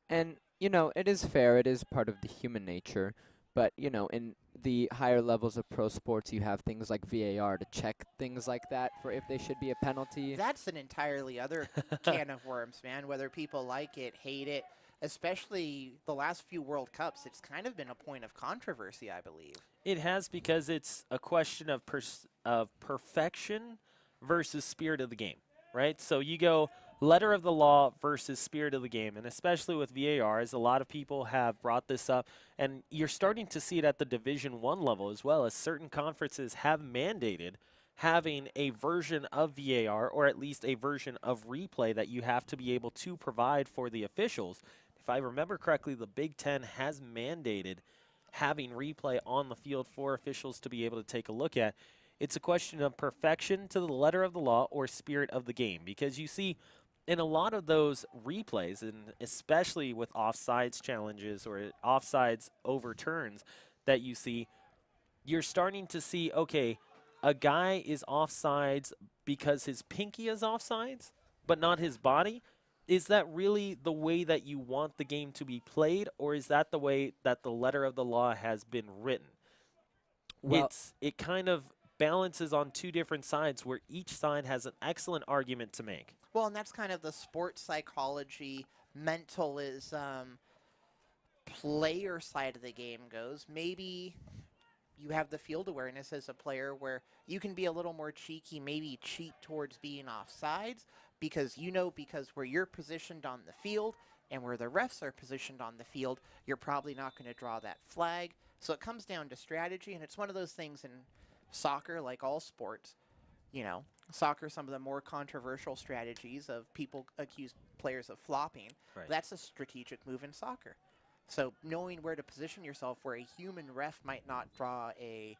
And, it is fair. It is part of the human nature. But, in the higher levels of pro sports, you have things like VAR to check things like that for if they should be a penalty. That's an entirely other can of worms, man. Whether people like it, hate it, especially the last few World Cups, it's kind of been a point of controversy, I believe. It has, because it's a question of perfection versus spirit of the game, right? So you go letter of the law versus spirit of the game, and especially with VAR, as a lot of people have brought this up, and you're starting to see it at the Division I level as well, as certain conferences have mandated having a version of VAR, or at least a version of replay that you have to be able to provide for the officials. If I remember correctly, the Big Ten has mandated having replay on the field for officials to be able to take a look at. It's a question of perfection to the letter of the law or spirit of the game, because you see in a lot of those replays, and especially with offsides challenges or offsides overturns that you see, you're starting to see, okay, a guy is offsides because his pinky is offsides, but not his body. Is that really the way that you want the game to be played, or is that the way that the letter of the law has been written? Well, it kind of balances on two different sides where each side has an excellent argument to make. Well, and that's kind of the sports psychology, mentalism, player side of the game goes. Maybe you have the field awareness as a player where you can be a little more cheeky, maybe cheat towards being offsides, because because where you're positioned on the field and where the refs are positioned on the field, you're probably not going to draw that flag. So it comes down to strategy, and it's one of those things in soccer, like all sports, soccer, some of the more controversial strategies of people accuse players of flopping. Right. That's a strategic move in soccer. So knowing where to position yourself where a human ref might not draw a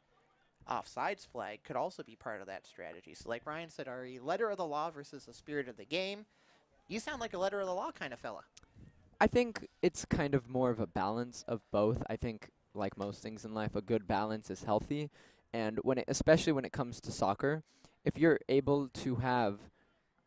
offsides flag could also be part of that strategy. So like Ryan said, Ari, letter of the law versus the spirit of the game. You sound like a letter of the law kind of fella. I think it's kind of more of a balance of both. I think, like most things in life, a good balance is healthy. And especially when it comes to soccer, if you're able to have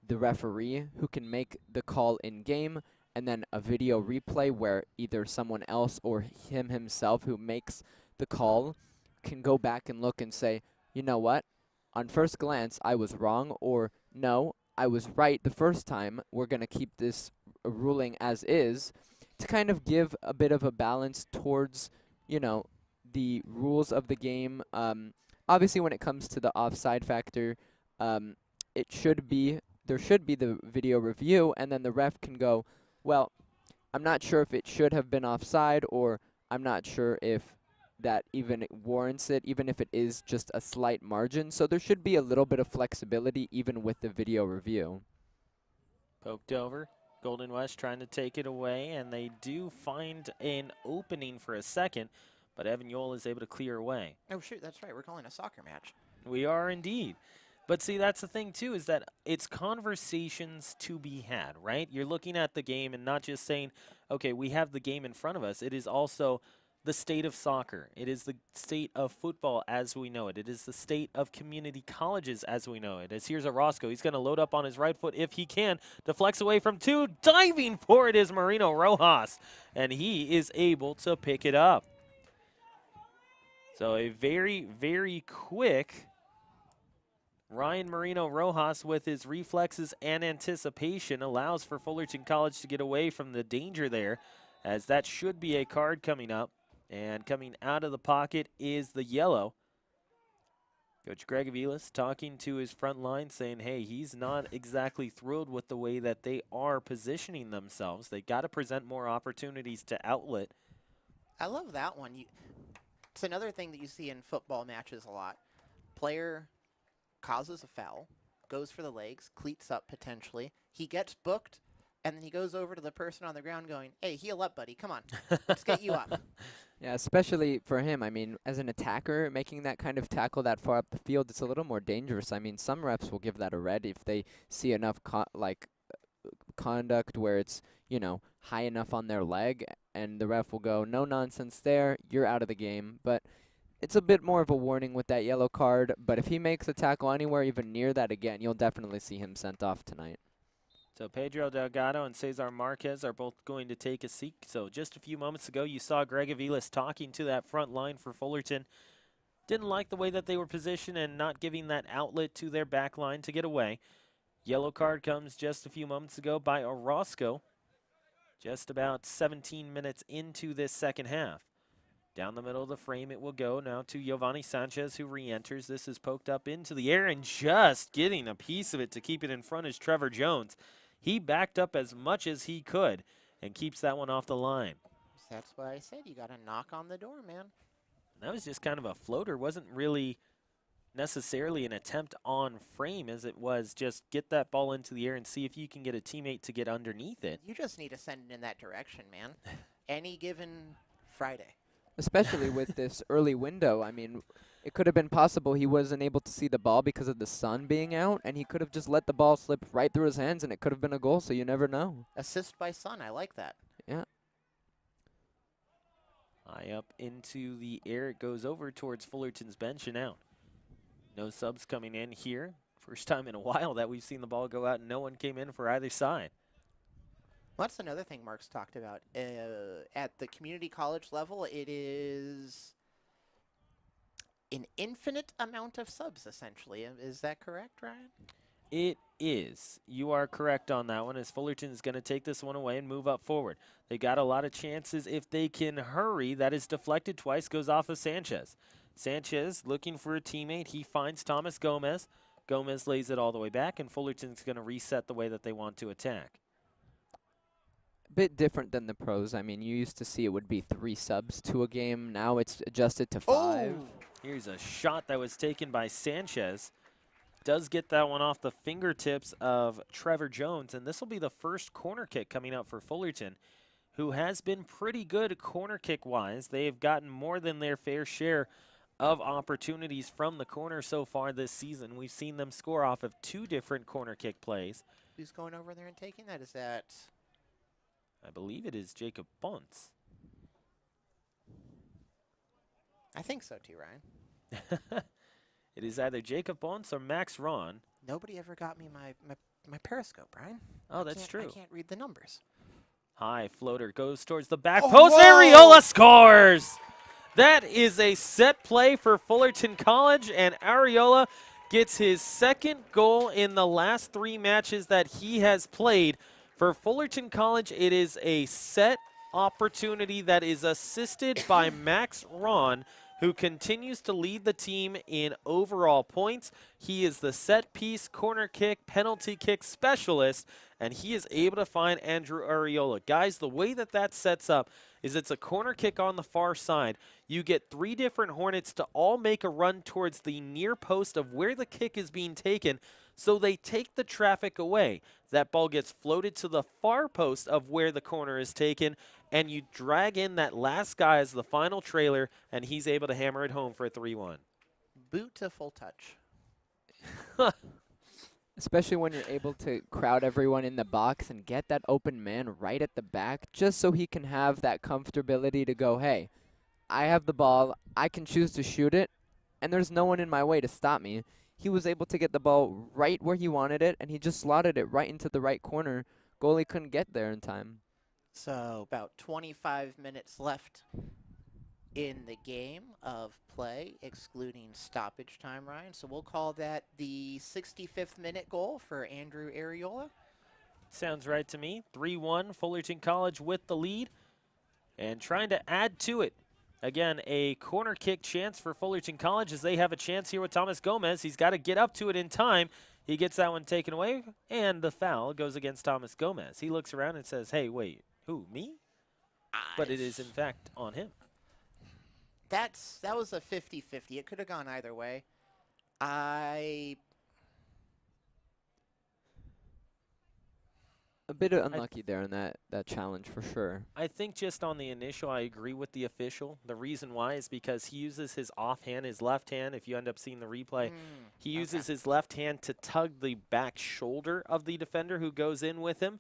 the referee who can make the call in game and then a video replay where either someone else or him himself who makes the call can go back and look and say, you know what, on first glance I was wrong, or no, I was right the first time, we're going to keep this ruling as is, to kind of give a bit of a balance towards, you know, the rules of the game. Obviously, when it comes to the offside factor, there should be the video review, and then the ref can go, well, I'm not sure if it should have been offside, or I'm not sure if that even warrants it, even if it is just a slight margin. So there should be a little bit of flexibility even with the video review. Poked over. Golden West trying to take it away, and they do find an opening for a second, but Evan Yole is able to clear away. Oh, shoot, that's right. We're calling a soccer match. We are indeed. But see, that's the thing, too, is that it's conversations to be had, right? You're looking at the game and not just saying, okay, we have the game in front of us. It is also the state of soccer. It is the state of football as we know it. It is the state of community colleges as we know it. As here's Orozco. He's going to load up on his right foot if he can. Deflects away from two. Diving for it is Marino Rojas. And he is able to pick it up. So a very, very quick Ryan Marino Rojas with his reflexes and anticipation allows for Fullerton College to get away from the danger there, as that should be a card coming up. And coming out of the pocket is the yellow. Coach Greg Aviles talking to his front line saying, hey, he's not exactly thrilled with the way that they are positioning themselves. They got to present more opportunities to outlet. I love that one. It's another thing that you see in football matches a lot. Player causes a foul, goes for the legs, cleats up potentially. He gets booked, and then he goes over to the person on the ground going, hey, heal up, buddy. Come on. Let's get you up. Yeah, especially for him. I mean, as an attacker, making that kind of tackle that far up the field, it's a little more dangerous. I mean, some refs will give that a red if they see enough conduct where it's, you know, high enough on their leg, and the ref will go, no nonsense there, you're out of the game. But it's a bit more of a warning with that yellow card, but if he makes a tackle anywhere even near that again, you'll definitely see him sent off tonight. So Pedro Delgado and Cesar Marquez are both going to take a seat. So just a few moments ago, you saw Greg Aviles talking to that front line for Fullerton. Didn't like the way that they were positioned and not giving that outlet to their back line to get away. Yellow card comes just a few moments ago by Orozco. Just about 17 minutes into this second half. Down the middle of the frame it will go now to Giovanni Sanchez, who re-enters. This is poked up into the air, and just getting a piece of it to keep it in front is Trevor Jones. He backed up as much as he could and keeps that one off the line. That's why I said you got to knock on the door, man. That was just kind of a floater. Wasn't really necessarily an attempt on frame, as it was just get that ball into the air and see if you can get a teammate to get underneath it. You just need to send it in that direction, man. Any given Friday. Especially with this early window. I mean, it could have been possible he wasn't able to see the ball because of the sun being out, and he could have just let the ball slip right through his hands, and it could have been a goal, so you never know. Assist by sun, I like that. Yeah. High up into the air it goes over towards Fullerton's bench and out. No subs coming in here. First time in a while that we've seen the ball go out and no one came in for either side. Well, that's another thing Mark's talked about. At the community college level, it is an infinite amount of subs, essentially. Is that correct, Ryan? It is. You are correct on that one, as Fullerton is going to take this one away and move up forward. They got a lot of chances if they can hurry. That is deflected twice, goes off of Sanchez. Sanchez looking for a teammate. He finds Thomas Gomez. Gomez lays it all the way back, and Fullerton's going to reset the way that they want to attack. Bit different than the pros. I mean, you used to see it would be 3 subs to a game. Now it's adjusted to 5. Oh! Here's a shot that was taken by Sanchez. Does get that one off the fingertips of Trevor Jones, and this will be the first corner kick coming up for Fullerton, who has been pretty good corner kick-wise. They've gotten more than their fair share of opportunities from the corner so far this season. We've seen them score off of 2 different corner kick plays. Who's going over there and taking that? Is that... I believe it is Jacob Bunce. I think so too, Ryan. It is either Jacob Bunce or Max Ron. Nobody ever got me my Periscope, Brian. Oh, that's true. I can't read the numbers. High floater goes towards the back Oh, post. whoa! Areola scores! That is a set play for Fullerton College, and Areola gets his 2nd goal in the last 3 matches that he has played. For Fullerton College, it is a set opportunity that is assisted by Max Ron, who continues to lead the team in overall points. He is the set piece, corner kick, penalty kick specialist, and he is able to find Andrew Areola. Guys, the way that sets up is it's a corner kick on the far side. You get 3 different Hornets to all make a run towards the near post of where the kick is being taken, so they take the traffic away. That ball gets floated to the far post of where the corner is taken, and you drag in that last guy as the final trailer, and he's able to hammer it home for a 3-1. Boot to full touch. Especially when you're able to crowd everyone in the box and get that open man right at the back, just so he can have that comfortability to go, hey, I have the ball, I can choose to shoot it, and there's no one in my way to stop me. He was able to get the ball right where he wanted it, and he just slotted it right into the right corner. Goalie couldn't get there in time. So about 25 minutes left in the game of play, excluding stoppage time, Ryan. So we'll call that the 65th minute goal for Andrew Areola. Sounds right to me. 3-1, Fullerton College with the lead, and trying to add to it. Again, a corner kick chance for Fullerton College as they have a chance here with Thomas Gomez. He's got to get up to it in time. He gets that one taken away, and the foul goes against Thomas Gomez. He looks around and says, hey, wait, who, me? But it is, in fact, on him. That was a 50-50. It could have gone either way. A bit unlucky there in that challenge for sure. I think just on the initial, I agree with the official. The reason why is because he uses his offhand, his left hand, if you end up seeing the replay, he uses his left hand to tug the back shoulder of the defender who goes in with him,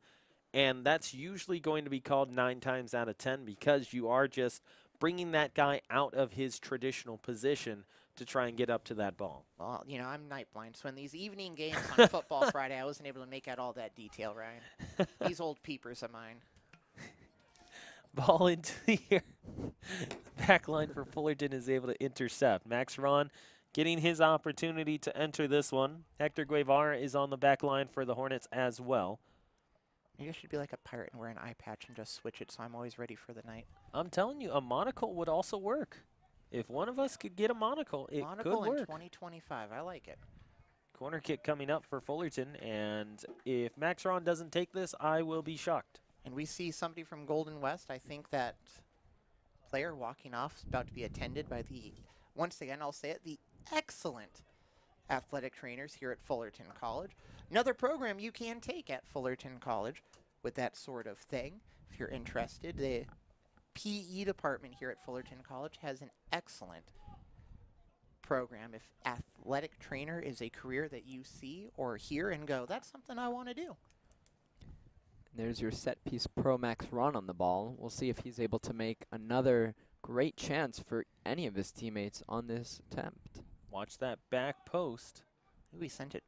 and that's usually going to be called 9 times out of 10 because you are just bringing that guy out of his traditional position to try and get up to that ball. Well, you know, I'm night blind, so in these evening games on Football Friday, I wasn't able to make out all that detail, Ryan. These old peepers of mine. Ball into the air. Back line for Fullerton is able to intercept. Max Ron getting his opportunity to enter this one. Hector Guevara is on the back line for the Hornets as well. Maybe I should be like a pirate and wear an eye patch and just switch it so I'm always ready for the night. I'm telling you, a monocle would also work. If one of us could get a monocle, it Monocle could work. in 2025. I like it. Corner kick coming up for Fullerton, and if Max Ron doesn't take this, I will be shocked. And we see somebody from Golden West. I think that player walking off is about to be attended by the, once again, I'll say it, the excellent athletic trainers here at Fullerton College. Another program you can take at Fullerton College with that sort of thing if you're interested. The PE department here at Fullerton College has an excellent program. If athletic trainer is a career that you see or hear and go, that's something I want to do. There's your set piece pro Max Ron on the ball. We'll see if he's able to make another great chance for any of his teammates on this attempt. Watch that back post. Ooh, he sent it.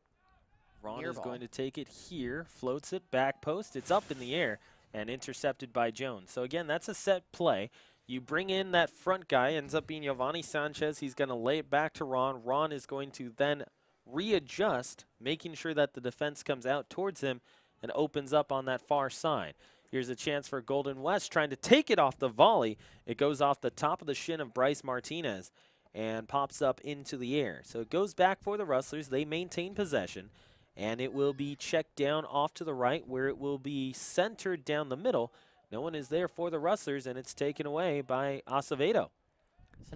Ron Near is ball. going to take it here, floats it, back post. It's up in the air and intercepted by Jones. So again, that's a set play. You bring in that front guy, ends up being Giovanni Sanchez. He's going to lay it back to Ron. Ron is going to then readjust, making sure that the defense comes out towards him and opens up on that far side. Here's a chance for Golden West trying to take it off the volley. It goes off the top of the shin of Bryce Martinez and pops up into the air. So it goes back for the Rustlers. They maintain possession, and it will be checked down off to the right where it will be centered down the middle. No one is there for the Rustlers, and it's taken away by Acevedo.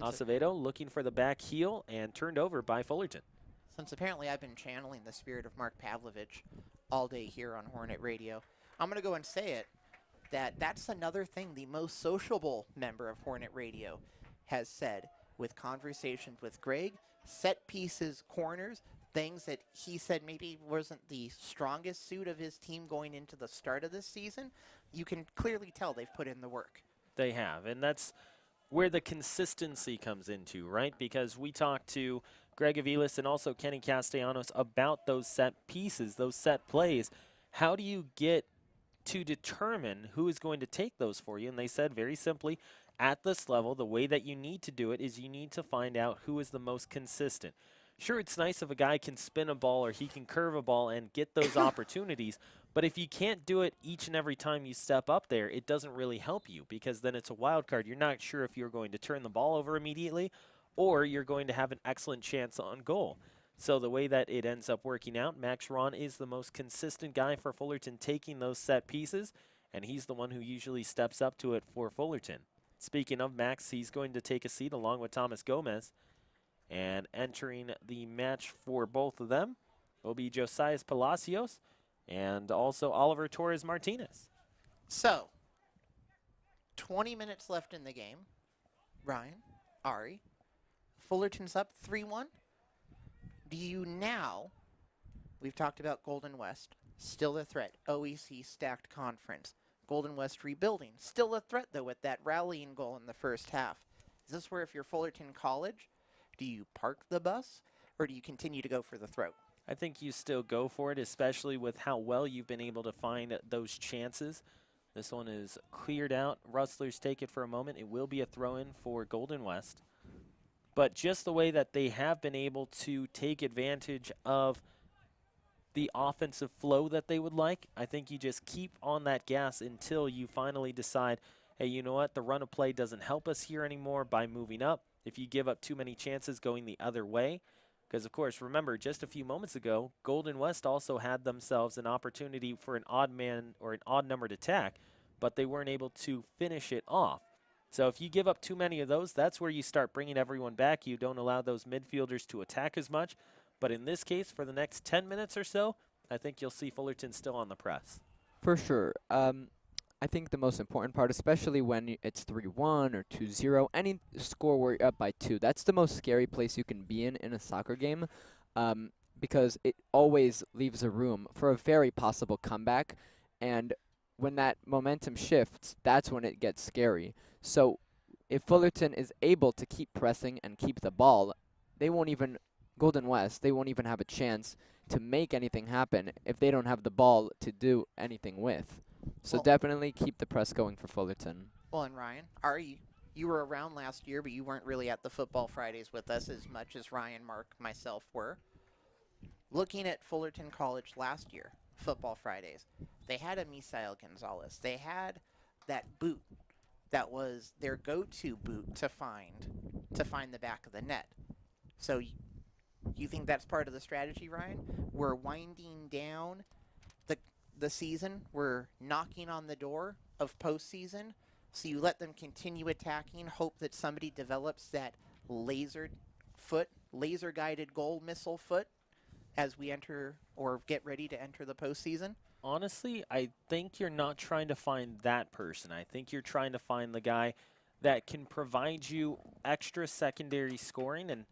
Acevedo looking for the back heel and turned over by Fullerton. since apparently I've been channeling the spirit of Mark Pavlovich all day here on Hornet Radio, I'm going to go and say it, that's another thing the most sociable member of Hornet Radio has said with conversations with Greg, set pieces, corners, things that he said maybe wasn't the strongest suit of his team going into the start of this season. You can clearly tell they've put in the work. They have, and that's where the consistency comes into, right? Because we talked to Greg Aviles and also Kenny Castellanos about those set pieces, those set plays. How do you get to determine who is going to take those for you? And they said very simply, at this level, the way that you need to do it is you need to find out who is the most consistent. Sure, it's nice if a guy can spin a ball or he can curve a ball and get those opportunities, but if you can't do it each and every time you step up there, it doesn't really help you, because then it's a wild card. You're not sure if you're going to turn the ball over immediately or you're going to have an excellent chance on goal. So the way that it ends up working out, Max Ron is the most consistent guy for Fullerton taking those set pieces, and he's the one who usually steps up to it for Fullerton. Speaking of Max, he's going to take a seat along with Thomas Gomez. And entering the match for both of them will be Josias Palacios and also Oliver Torres Martinez. So, 20 minutes left in the game. Ryan, Ari, Fullerton's up 3-1. Do you now, we've talked about Golden West, still a threat. OEC stacked conference. Golden West rebuilding, still a threat though with that rallying goal in the first half. Is this where if you're Fullerton College, do you park the bus or do you continue to go for the throat? I think you still go for it, especially with how well you've been able to find those chances. This one is cleared out. Rustlers take it for a moment. It will be a throw-in for Golden West. But just the way that they have been able to take advantage of the offensive flow that they would like, I think you just keep on that gas until you finally decide, hey, you know what, the run of play doesn't help us here anymore by moving up. If you give up too many chances going the other way, because, of course, remember, just a few moments ago, Golden West also had themselves an opportunity for an odd man or an odd-numbered attack, but they weren't able to finish it off. So if you give up too many of those, that's where you start bringing everyone back. You don't allow those midfielders to attack as much. But in this case, for the next 10 minutes or so, I think you'll see Fullerton still on the press. For sure. I think the most important part, especially when it's 3-1 or 2-0, any score where you're up by 2, that's the most scary place you can be in a soccer game, because it always leaves a room for a very possible comeback. And when that momentum shifts, that's when it gets scary. So if Fullerton is able to keep pressing and keep the ball, Golden West, they won't even have a chance to make anything happen if they don't have the ball to do anything with. So definitely keep the press going for Fullerton. Well, and Ryan, you were around last year, but you weren't really at the Futbol Fridays with us as much as Ryan, Mark, myself were. Looking at Fullerton College last year, Futbol Fridays, they had a Misael Gonzalez. They had that boot that was their go-to boot to find the back of the net. So you think that's part of the strategy, Ryan? We're winding down the season. We're knocking on the door of postseason. So you let them continue attacking, hope that somebody develops that laser-guided goal missile foot as we enter or get ready to enter the postseason? Honestly, I think you're not trying to find that person. I think you're trying to find the guy that can provide you extra secondary scoring. And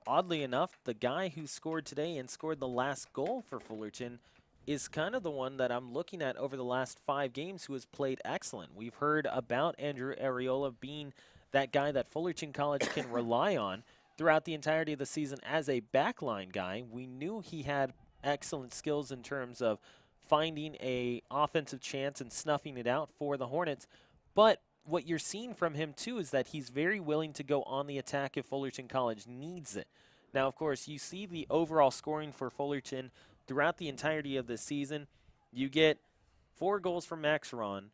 oddly enough, the guy who scored today and scored the last goal for Fullerton is kind of the one that I'm looking at over the last 5 games who has played excellent. We've heard about Andrew Areola being that guy that Fullerton College can rely on throughout the entirety of the season as a backline guy. We knew he had excellent skills in terms of finding a offensive chance and snuffing it out for the Hornets. But what you're seeing from him, too, is that he's very willing to go on the attack if Fullerton College needs it. Now, of course, you see the overall scoring for Fullerton throughout the entirety of the season. You get 4 goals from Max Ron,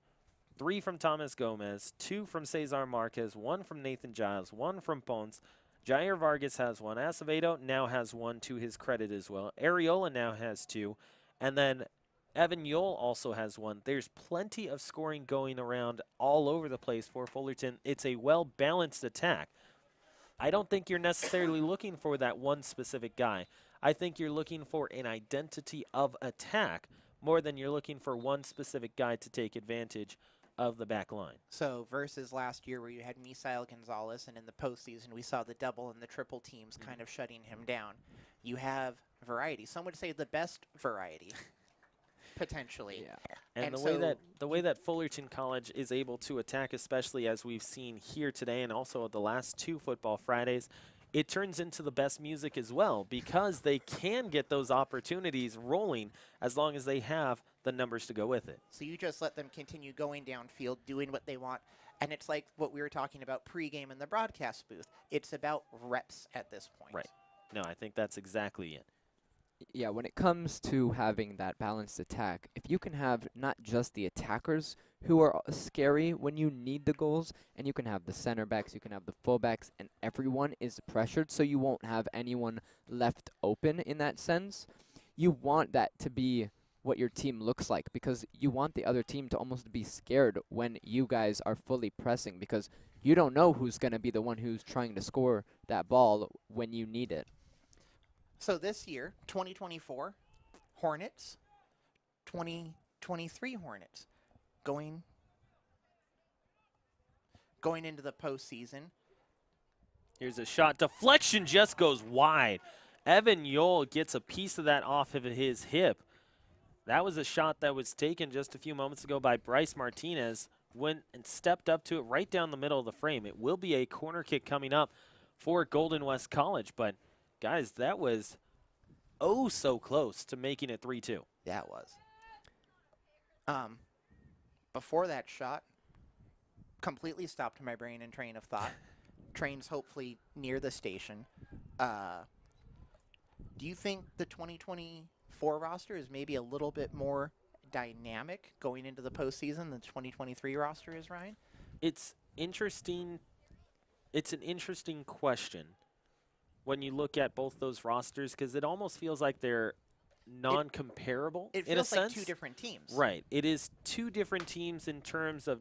3 from Thomas Gomez, 2 from Cesar Marquez, 1 from Nathan Giles, 1 from Ponce. Jair Vargas has 1. Acevedo now has 1 to his credit as well. Areola now has 2. And then Evan Yole also has 1. There's plenty of scoring going around all over the place for Fullerton. It's a well-balanced attack. I don't think you're necessarily looking for that one specific guy. I think you're looking for an identity of attack more than you're looking for one specific guy to take advantage of the back line. So versus last year where you had Misael Gonzalez, and in the postseason we saw the double and the triple teams kind of shutting him down. You have variety. Some would say the best variety, potentially. Yeah. And so the way that Fullerton College is able to attack, especially as we've seen here today and also the last 2 Football Fridays, it turns into the best music as well because they can get those opportunities rolling as long as they have the numbers to go with it. So you just let them continue going downfield, doing what they want. And it's like what we were talking about pregame in the broadcast booth. It's about reps at this point. Right. No, I think that's exactly it. Yeah, when it comes to having that balanced attack, if you can have not just the attackers who are scary when you need the goals, and you can have the center backs, you can have the fullbacks, and everyone is pressured, so you won't have anyone left open in that sense. You want that to be what your team looks like, because you want the other team to almost be scared when you guys are fully pressing, because you don't know who's going to be the one who's trying to score that ball when you need it. So this year, 2024 Hornets, 2023 Hornets, going into the postseason. Here's a shot. Deflection just goes wide. Evan Yole gets a piece of that off of his hip. That was a shot that was taken just a few moments ago by Bryce Martinez. Went and stepped up to it right down the middle of the frame. It will be a corner kick coming up for Golden West College, but guys, that was oh so close to making it 3-2. That was. Before that shot, completely stopped my brain and train of thought. Train's hopefully near the station. Do you think the 2024 roster is maybe a little bit more dynamic going into the postseason than the 2023 roster is, Ryan? It's interesting. It's an interesting question when you look at both those rosters because it almost feels like they're non-comparable It in a feels like sense. two different teams. Right. It is two different teams in terms of,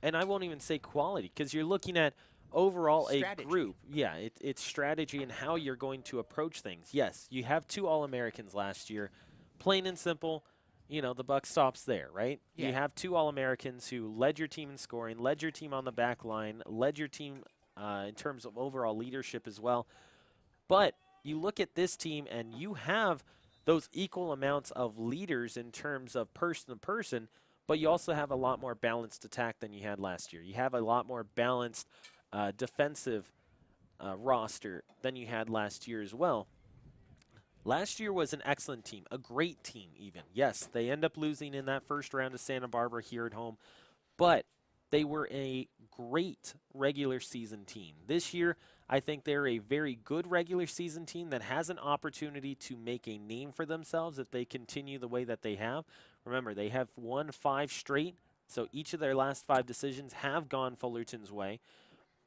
and I won't even say quality because you're looking at overall Strategy. a group. Yeah, it's strategy and how you're going to approach things. Yes, you have 2 All-Americans last year. Plain and simple, you know, the buck stops there, right? Yeah. You have 2 All-Americans who led your team in scoring, led your team on the back line, led your team in terms of overall leadership as well. But you look at this team and you have those equal amounts of leaders in terms of person to person, but you also have a lot more balanced attack than you had last year. You have a lot more balanced defensive roster than you had last year as well. Last year was an excellent team, a great team even. Yes, they end up losing in that first round to Santa Barbara here at home, but they were a great regular season team. This year, I think they're a very good regular season team that has an opportunity to make a name for themselves if they continue the way that they have. Remember, they have won 5 straight, so each of their last 5 decisions have gone Fullerton's way.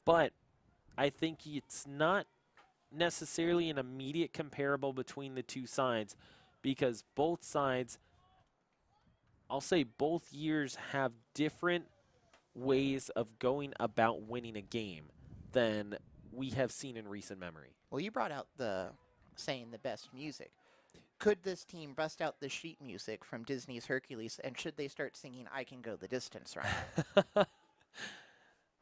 But I think it's not necessarily an immediate comparable between the two sides because both sides, I'll say both years have different ways of going about winning a game than we have seen in recent memory. Well, you brought out the best music. Could this team bust out the sheet music from Disney's Hercules, and should they start singing I Can Go the Distance, Ryan?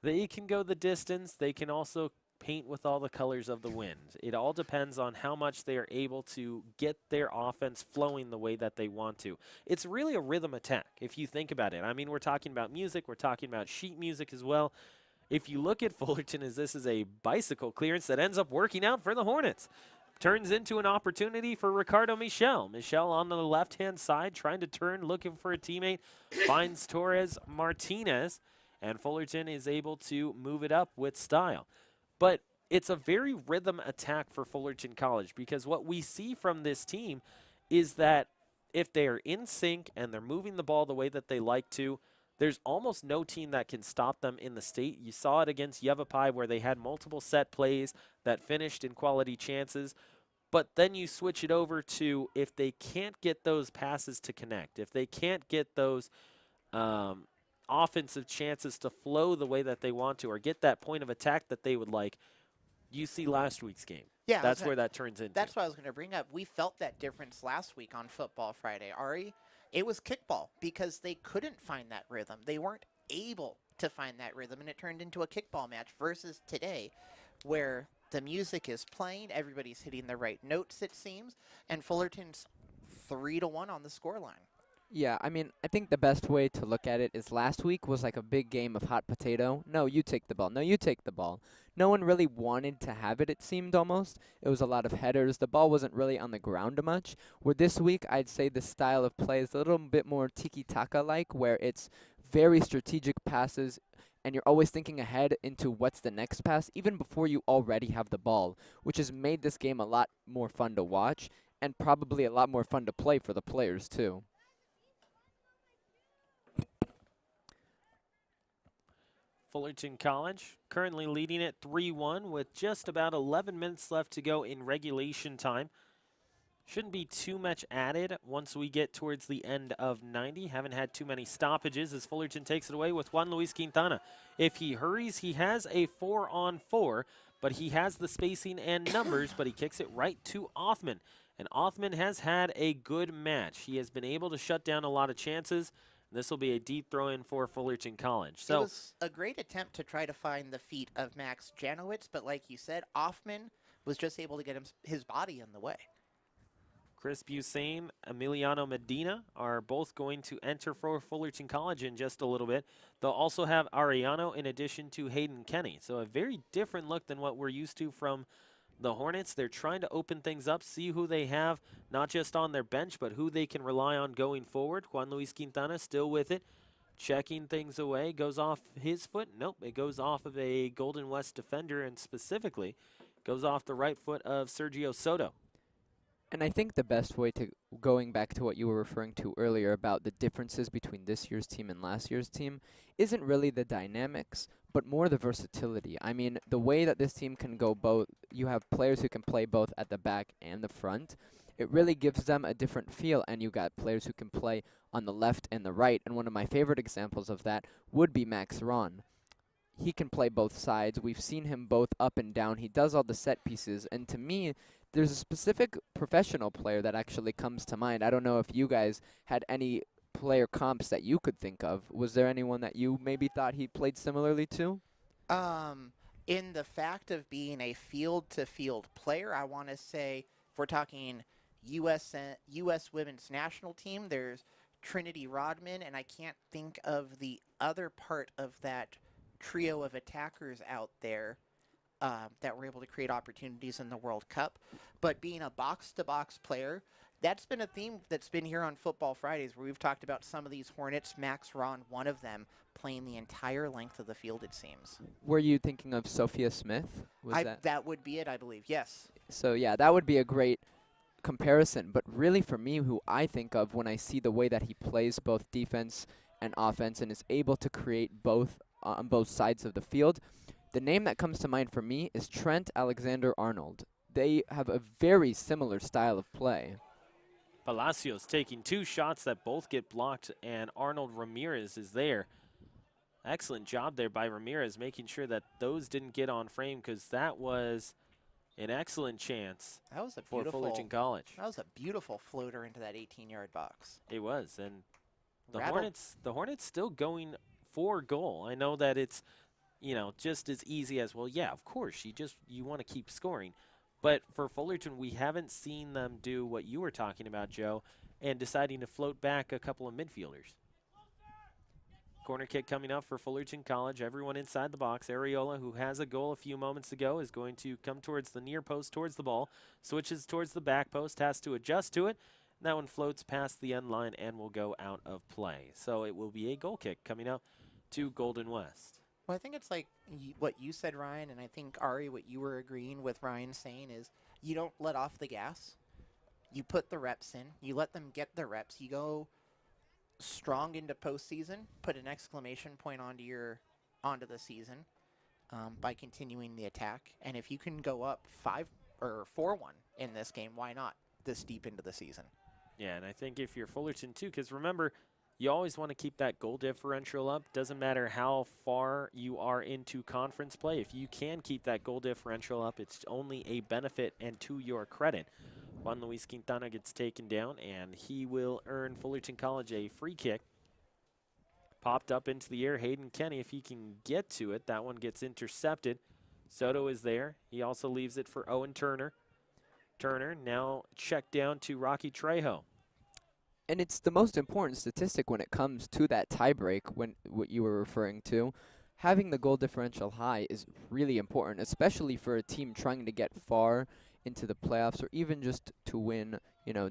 They can go the distance. They can also paint with all the colors of the wind. It all depends on how much they are able to get their offense flowing the way that they want to. It's really a rhythm attack if you think about it. I mean, we're talking about music. We're talking about sheet music as well. If you look at Fullerton as this is a bicycle clearance that ends up working out for the Hornets. Turns into an opportunity for Ricardo Michel. Michel on the left-hand side trying to turn, looking for a teammate. Finds Torres Martinez. And Fullerton is able to move it up with style. But it's a very rhythm attack for Fullerton College because what we see from this team is that if they're in sync and they're moving the ball the way that they like to, there's almost no team that can stop them in the state. You saw it against Yavapai where they had multiple set plays that finished in quality chances. But then you switch it over to if they can't get those passes to connect, if they can't get those offensive chances to flow the way that they want to or get that point of attack that they would like, you see last week's game. Yeah, That's where that turns into. That's what I was going to bring up. We felt that difference last week on Football Friday. Ari, it was kickball because they couldn't find that rhythm. They weren't able to find that rhythm, and it turned into a kickball match versus today where the music is playing, everybody's hitting the right notes, it seems, and Fullerton's 3-1 on the scoreline. Yeah, I mean, I think the best way to look at it is last week was like a big game of hot potato. No, you take the ball. No, you take the ball. No one really wanted to have it seemed almost. It was a lot of headers. The ball wasn't really on the ground much. Where this week, I'd say the style of play is a little bit more tiki-taka-like, where it's very strategic passes, and you're always thinking ahead into what's the next pass, even before you already have the ball, which has made this game a lot more fun to watch, and probably a lot more fun to play for the players, too. Fullerton College currently leading it 3-1 with just about 11 minutes left to go in regulation time. Shouldn't be too much added once we get towards the end of 90. Haven't had too many stoppages as Fullerton takes it away with Juan Luis Quintana. If he hurries, he has a 4-on-4, but he has the spacing and numbers, but he kicks it right to Othman. And Othman has had a good match. He has been able to shut down a lot of chances. This will be a deep throw-in for Fullerton College. So it was a great attempt to try to find the feet of Max Janowitz, but like you said, Othman was just able to get his body in the way. Chris Busane, Emiliano Medina are both going to enter for Fullerton College in just a little bit. They'll also have Ariano in addition to Hayden Kenny. So a very different look than what we're used to from the Hornets. They're trying to open things up, see who they have, not just on their bench, but who they can rely on going forward. Juan Luis Quintana still with it, checking things away. Goes off his foot. Nope, it goes off of a Golden West defender, and specifically goes off the right foot of Sergio Soto. And I think the best way to, going back to what you were referring to earlier about the differences between this year's team and last year's team, isn't really the dynamics, but more the versatility. I mean, the way that this team can go both, you have players who can play both at the back and the front. It really gives them a different feel, and you got players who can play on the left and the right. And one of my favorite examples of that would be Max Ron. He can play both sides. We've seen him both up and down. He does all the set pieces, and to me, there's a specific professional player that actually comes to mind. I don't know if you guys had any player comps that you could think of. Was there anyone that you maybe thought he played similarly to? In the fact of being a field-to-field player, I want to say, if we're talking U.S. women's national team, there's Trinity Rodman, and I can't think of the other part of that trio of attackers out there that were able to create opportunities in the World Cup. But being a box-to-box player, that's been a theme that's been here on Football Fridays, where we've talked about some of these Hornets, Max Ron, one of them, playing the entire length of the field, it seems. Were you thinking of Sophia Smith? That would be it, I believe, yes. So, yeah, that would be a great comparison. But really, for me, who I think of when I see the way that he plays both defense and offense and is able to create both on both sides of the field, the name that comes to mind for me is Trent Alexander-Arnold. They have a very similar style of play. Palacios taking two shots that both get blocked, and Arnold Ramirez is there. Excellent job there by Ramirez, making sure that those didn't get on frame, because that was an excellent chance for Fullerton College. That was a beautiful floater into that 18-yard box. It was, and the Hornets still going for goal. I know that it's, you know, just as easy as, well, yeah, of course, you want to keep scoring. But for Fullerton, we haven't seen them do what you were talking about, Joe, and deciding to float back a couple of midfielders. Corner kick coming up for Fullerton College. Everyone inside the box. Areola, who has a goal a few moments ago, is going to come towards the near post, towards the ball. Switches towards the back post, has to adjust to it. That one floats past the end line and will go out of play. So it will be a goal kick coming up to Golden West. Well, I think it's like what you said, Ryan, and I think, Ari, what you were agreeing with Ryan saying is you don't let off the gas. You put the reps in. You let them get the reps. You go strong into postseason, put an exclamation point onto the season by continuing the attack. And if you can go up 5 or 4-1 in this game, why not this deep into the season? Yeah, and I think if you're Fullerton too, because remember, you always want to keep that goal differential up. Doesn't matter how far you are into conference play. If you can keep that goal differential up, it's only a benefit and to your credit. Juan Luis Quintana gets taken down, and he will earn Fullerton College a free kick. Popped up into the air. Hayden Kenny, if he can get to it, that one gets intercepted. Soto is there. He also leaves it for Owen Turner. Turner now checked down to Rocky Trejo. And it's the most important statistic when it comes to that tiebreak, when what you were referring to. Having the goal differential high is really important, especially for a team trying to get far into the playoffs or even just to win,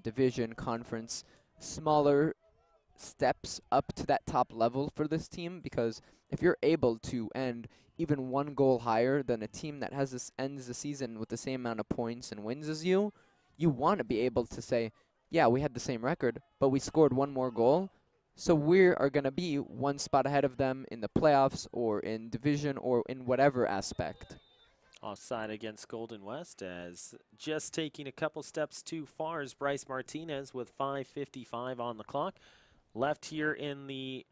division, conference, smaller steps up to that top level for this team, because if you're able to end even one goal higher than a team that ends the season with the same amount of points and wins as you want to be able to say, yeah, we had the same record, but we scored one more goal, so we are going to be one spot ahead of them in the playoffs or in division or in whatever aspect. Offside against Golden West, as just taking a couple steps too far is Bryce Martinez with 5:55 on the clock. Left here in the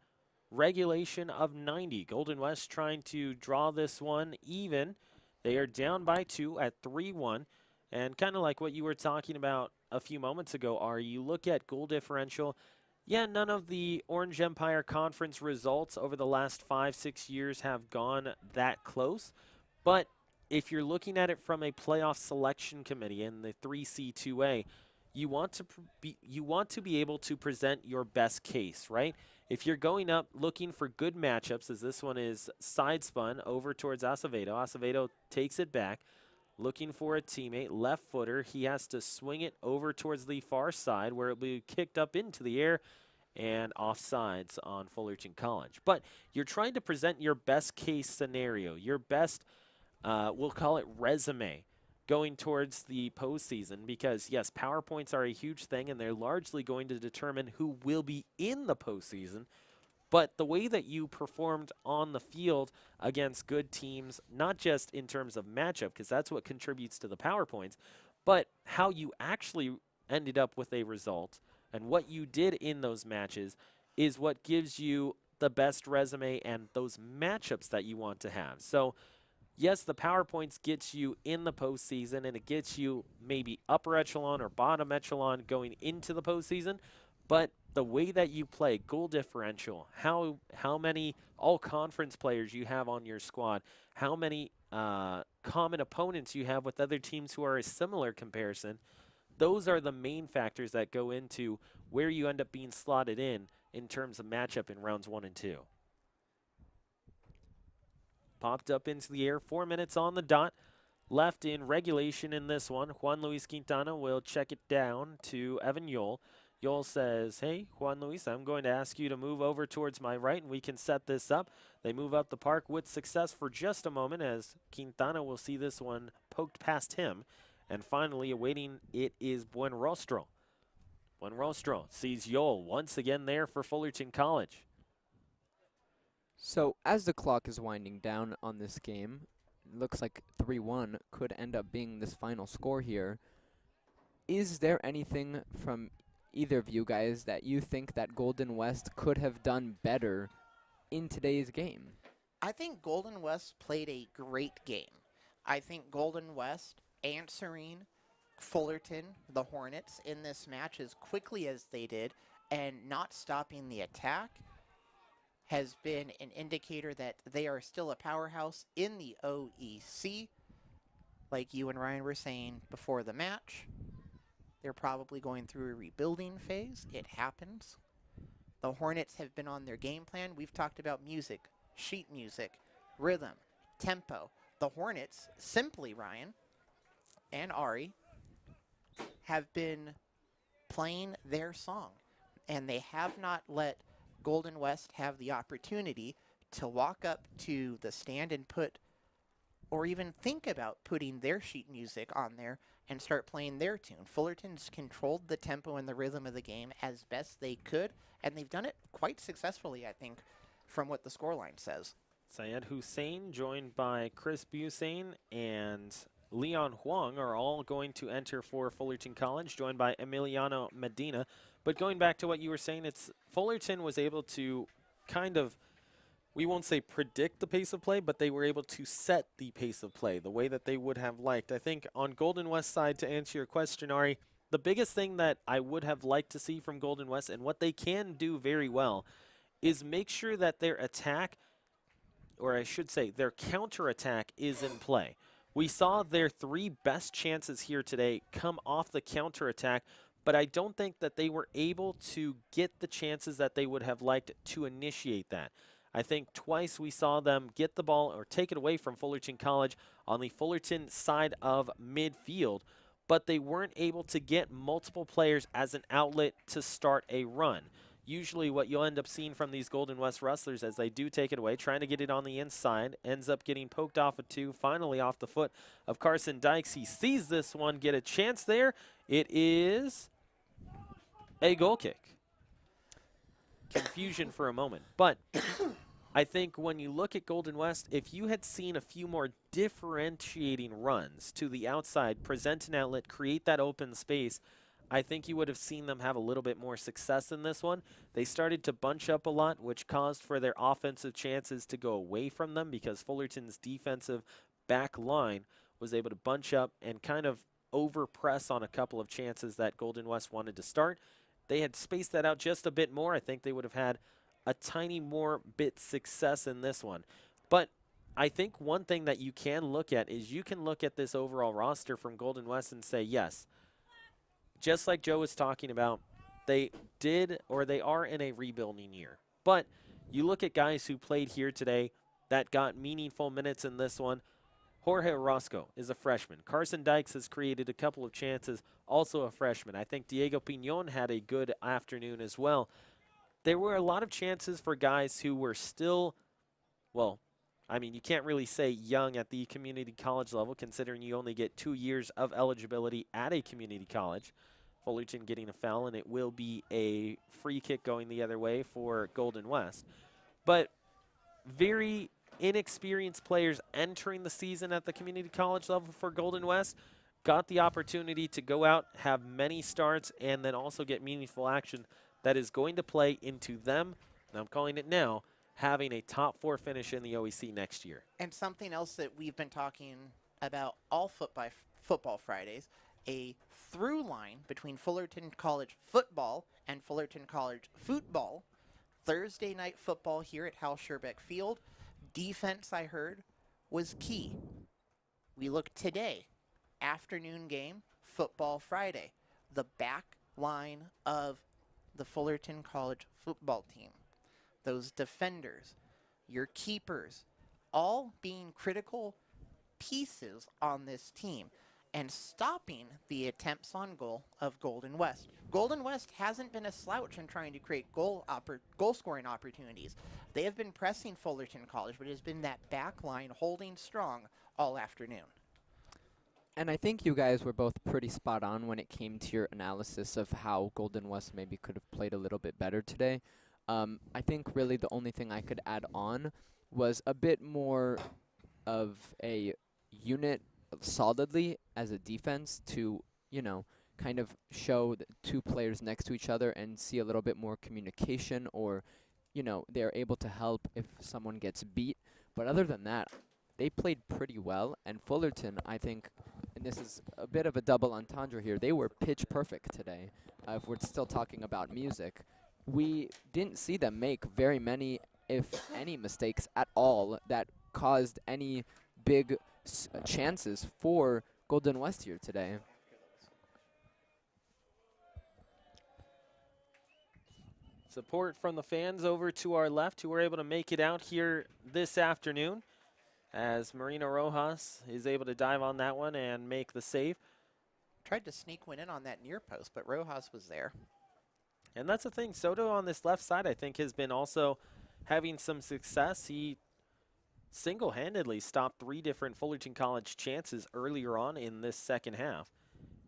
regulation of 90. Golden West trying to draw this one even. They are down by 2 at 3-1. And kind of like what you were talking about a few moments ago, Ari, you look at goal differential. Yeah, none of the Orange Empire Conference results over the last 5-6 years have gone that close. But if you're looking at it from a playoff selection committee in the 3C2A, you want to be able to present your best case, right? If you're going up looking for good matchups, as this one is side spun over towards Acevedo. Acevedo takes it back, looking for a teammate, left footer. He has to swing it over towards the far side where it will be kicked up into the air and offsides on Fullerton College. But you're trying to present your best case scenario, your best, we'll call it resume, going towards the postseason, because yes, PowerPoints are a huge thing and they're largely going to determine who will be in the postseason. But the way that you performed on the field against good teams, not just in terms of matchup, because that's what contributes to the PowerPoints, but how you actually ended up with a result and what you did in those matches is what gives you the best resume and those matchups that you want to have. So yes, the PowerPoints gets you in the postseason, and it gets you maybe upper echelon or bottom echelon going into the postseason, but the way that you play, goal differential, how many all-conference players you have on your squad, how many common opponents you have with other teams who are a similar comparison, those are the main factors that go into where you end up being slotted in terms of matchup in rounds 1 and 2. Popped up into the air, 4 minutes on the dot. Left in regulation in this one. Juan Luis Quintana will check it down to Evan Yole. Yole says, hey, Juan Luis, I'm going to ask you to move over towards my right, and we can set this up. They move up the park with success for just a moment, as Quintana will see this one poked past him. And finally, awaiting it is Buenrostro. Buenrostro sees Yole once again there for Fullerton College. So as the clock is winding down on this game, it looks like 3-1 could end up being this final score here. Is there anything from either of you guys that you think that Golden West could have done better in today's game? I think Golden West played a great game. I think Golden West answering Fullerton, the Hornets, in this match as quickly as they did and not stopping the attack has been an indicator that they are still a powerhouse in the OEC. Like you and Ryan were saying before the match, they're probably going through a rebuilding phase. It happens. The Hornets have been on their game plan. We've talked about music, sheet music, rhythm, tempo. The Hornets, simply Ryan and Ari, have been playing their song, and they have not let Golden West have the opportunity to walk up to the stand and put, or even think about putting their sheet music on there and start playing their tune. Fullerton's controlled the tempo and the rhythm of the game as best they could, and they've done it quite successfully, I think, from what the scoreline says. Syed Hussein, joined by Chris Busane and Leon Huang, are all going to enter for Fullerton College, joined by Emiliano Medina. But going back to what you were saying, it's Fullerton was able to kind of, we won't say predict the pace of play, but they were able to set the pace of play the way that they would have liked. I think on Golden West side, to answer your question, Ari, the biggest thing that I would have liked to see from Golden West and what they can do very well is make sure that their attack, or I should say their counterattack, is in play. We saw their 3 best chances here today come off the counterattack, but I don't think that they were able to get the chances that they would have liked to initiate that. I think twice we saw them get the ball or take it away from Fullerton College on the Fullerton side of midfield, but they weren't able to get multiple players as an outlet to start a run. Usually what you'll end up seeing from these Golden West Rustlers as they do take it away, trying to get it on the inside, ends up getting poked off a 2, finally off the foot of Carson Dykes. He sees this one, get a chance there. It is a goal kick. Confusion for a moment. But I think when you look at Golden West, if you had seen a few more differentiating runs to the outside, present an outlet, create that open space, I think you would have seen them have a little bit more success in this one. They started to bunch up a lot, which caused for their offensive chances to go away from them because Fullerton's defensive back line was able to bunch up and kind of over-press on a couple of chances that Golden West wanted to start. They had spaced that out just a bit more. I think they would have had a tiny more bit success in this one. But I think one thing that you can look at is you can look at this overall roster from Golden West and say, yes, just like Joe was talking about, they did or they are in a rebuilding year. But you look at guys who played here today that got meaningful minutes in this one. Jorge Orozco is a freshman. Carson Dykes has created a couple of chances, also a freshman. I think Diego Piñon had a good afternoon as well. There were a lot of chances for guys who were still, well, I mean, you can't really say young at the community college level, considering you only get 2 years of eligibility at a community college. Fullerton getting a foul, and it will be a free kick going the other way for Golden West. But very inexperienced players entering the season at the community college level for Golden West got the opportunity to go out, have many starts, and then also get meaningful action that is going to play into them, and I'm calling it now, having a top 4 finish in the OEC next year. And something else that we've been talking about all Football Fridays, a through line between Fullerton College Football and Fullerton College Futbol. Thursday night football here at Hal Scherbeck Field. Defense, I heard, was key. We look today, afternoon game, Football Friday. The back line of the Fullerton College football team. Those defenders, your keepers, all being critical pieces on this team and stopping the attempts on goal of Golden West. Golden West hasn't been a slouch in trying to create goal scoring opportunities. They have been pressing Fullerton College, but it has been that back line holding strong all afternoon. And I think you guys were both pretty spot on when it came to your analysis of how Golden West maybe could have played a little bit better today. I think really the only thing I could add on was a bit more of a unit solidly as a defense to, you know, kind of show the 2 players next to each other and see a little bit more communication, or, you know, they're able to help if someone gets beat. But other than that, they played pretty well, and Fullerton, I think, and this is a bit of a double entendre here, they were pitch perfect today. If we're still talking about music, we didn't see them make very many, if any, mistakes at all that caused any big chances for Golden West here today. Support from the fans over to our left who were able to make it out here this afternoon as Marino Rojas is able to dive on that one and make the save. Tried to sneak one in on that near post, but Rojas was there. And that's the thing. Soto on this left side, I think, has been also having some success. He single-handedly stopped 3 different Fullerton College chances earlier on in this second half.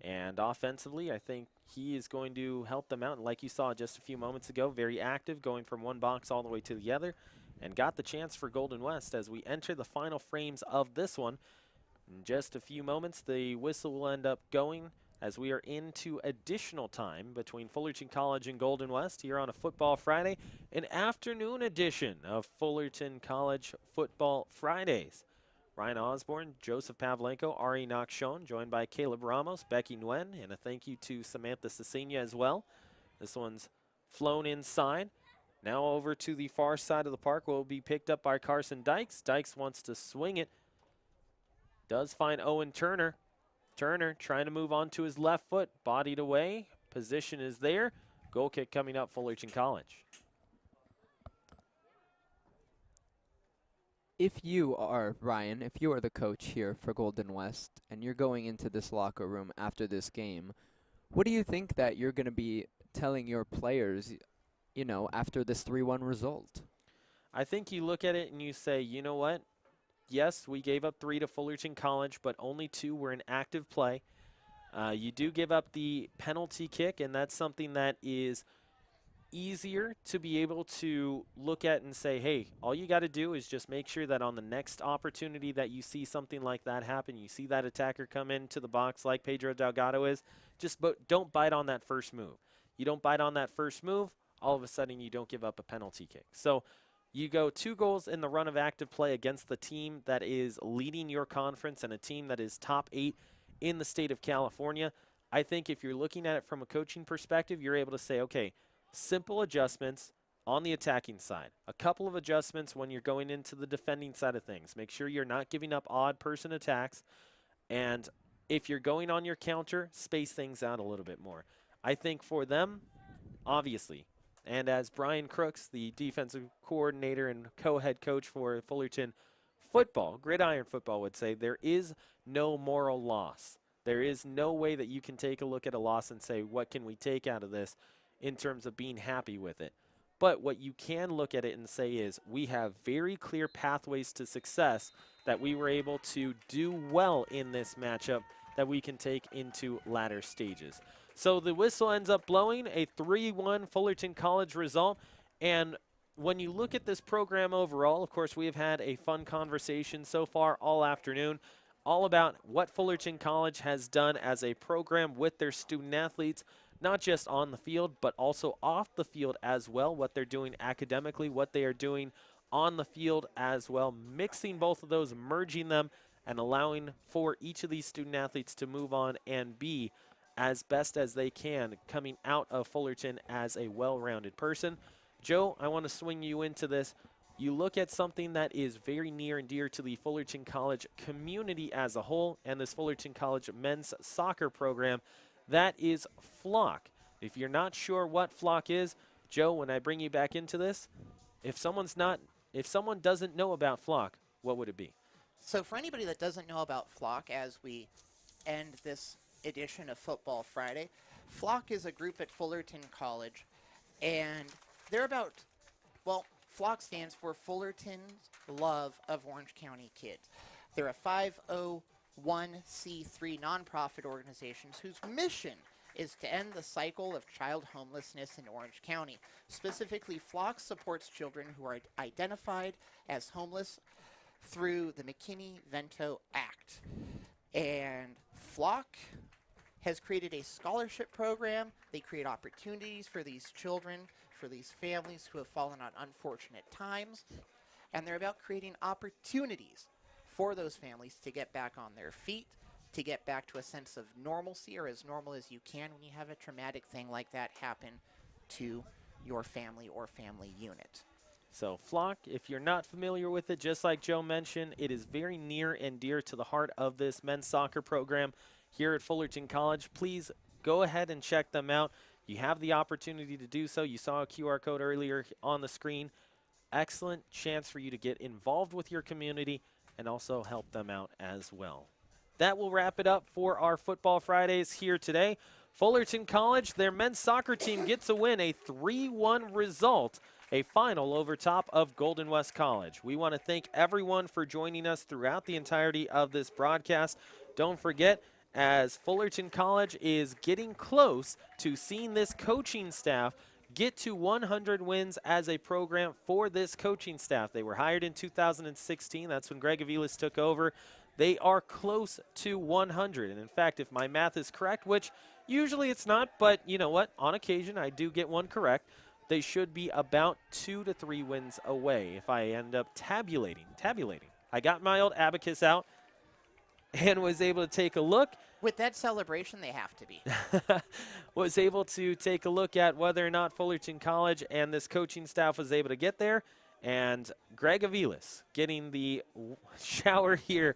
And offensively, I think he is going to help them out. And like you saw just a few moments ago, very active, going from one box all the way to the other, and got the chance for Golden West as we enter the final frames of this one. In just a few moments, the whistle will end up going as we are into additional time between Fullerton College and Golden West here on a Football Friday, an afternoon edition of Fullerton College Football Fridays. Ryan Osborne, Joseph Pavlenko, Ari Nakshon, joined by Caleb Ramos, Becky Nguyen, and a thank you to Samantha Cecina as well. This one's flown inside. Now over to the far side of the park will be picked up by Carson Dykes. Dykes wants to swing it. Does find Owen Turner. Turner trying to move on to his left foot. Bodied away. Position is there. Goal kick coming up Fullerton College. If you are, Ryan, if you are the coach here for Golden West and you're going into this locker room after this game, what do you think that you're going to be telling your players, you know, after this 3-1 result? I think you look at it and you say, you know what? Yes, we gave up 3 to Fullerton College, but only 2 were in active play. You do give up the penalty kick, and that's something that is easier to be able to look at and say, hey, all you got to do is just make sure that on the next opportunity that you see something like that happen, you see that attacker come into the box like Pedro Delgado is, just don't bite on that first move. You don't bite on that first move, all of a sudden you don't give up a penalty kick. So you go 2 goals in the run of active play against the team that is leading your conference and a team that is top 8 in the state of California. I think if you're looking at it from a coaching perspective, you're able to say, okay, simple adjustments on the attacking side. A couple of adjustments when you're going into the defending side of things. Make sure you're not giving up odd person attacks. And if you're going on your counter, space things out a little bit more. I think for them, obviously, and as Brian Crooks, the defensive coordinator and co-head coach for Fullerton football, Gridiron football would say, there is no moral loss. There is no way that you can take a look at a loss and say, what can we take out of this in terms of being happy with it? But what you can look at it and say is, we have very clear pathways to success that we were able to do well in this matchup that we can take into latter stages. So the whistle ends up blowing, a 3-1 Fullerton College result. And when you look at this program overall, of course, we have had a fun conversation so far all afternoon, all about what Fullerton College has done as a program with their student athletes, not just on the field, but also off the field as well, what they're doing academically, what they are doing on the field as well, mixing both of those, merging them, and allowing for each of these student athletes to move on and be as best as they can coming out of Fullerton as a well-rounded person. Joe, I want to swing you into this. You look at something that is very near and dear to the Fullerton College community as a whole and this Fullerton College men's soccer program, that is Flock. If you're not sure what Flock is, Joe, when I bring you back into this, if someone doesn't know about Flock, what would it be? So for anybody that doesn't know about Flock, as we end this edition of Football Friday, Flock is a group at Fullerton College, and they're about, well, Flock stands for Fullerton's Love of Orange County Kids. They're a 501c3 nonprofit organization whose mission is to end the cycle of child homelessness in Orange County. Specifically, Flock supports children who are identified as homeless through the McKinney-Vento Act. And Flock has created a scholarship program. They create opportunities for these children, for these families who have fallen on unfortunate times. And they're about creating opportunities for those families to get back on their feet, to get back to a sense of normalcy, or as normal as you can when you have a traumatic thing like that happen to your family or family unit. So Flock, if you're not familiar with it, just like Joe mentioned, it is very near and dear to the heart of this men's soccer program here at Fullerton College. Please go ahead and check them out. You have the opportunity to do so. You saw a QR code earlier on the screen. Excellent chance for you to get involved with your community and also help them out as well. That will wrap it up for our Football Fridays here today. Fullerton College, their men's soccer team gets a win, a 3-1 result, a final over top of Golden West College. We want to thank everyone for joining us throughout the entirety of this broadcast. Don't forget, as Fullerton College is getting close to seeing this coaching staff get to 100 wins as a program for this coaching staff. They were hired in 2016. That's when Greg Aviles took over. They are close to 100. And in fact, if my math is correct, which usually it's not, but you know what? On occasion, I do get one correct. They should be about 2 to 3 wins away if I end up tabulating. I got my old abacus out and was able to take a look. With that celebration, they have to be. Was able to take a look at whether or not Fullerton College and this coaching staff was able to get there. And Greg Aviles getting the shower here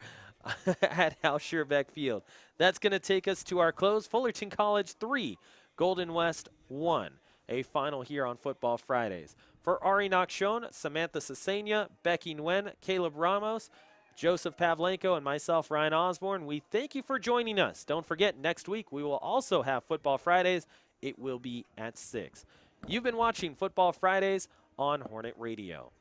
at Hal Scherbeck Field. That's going to take us to our close. Fullerton College 3, Golden West 1. A final here on Football Fridays. For Ari Nakshon, Samantha Sesenia, Becky Nguyen, Caleb Ramos, Joseph Pavlenko, and myself, Ryan Osborne, we thank you for joining us. Don't forget, next week we will also have Football Fridays. It will be at 6. You've been watching Football Fridays on Hornet Radio.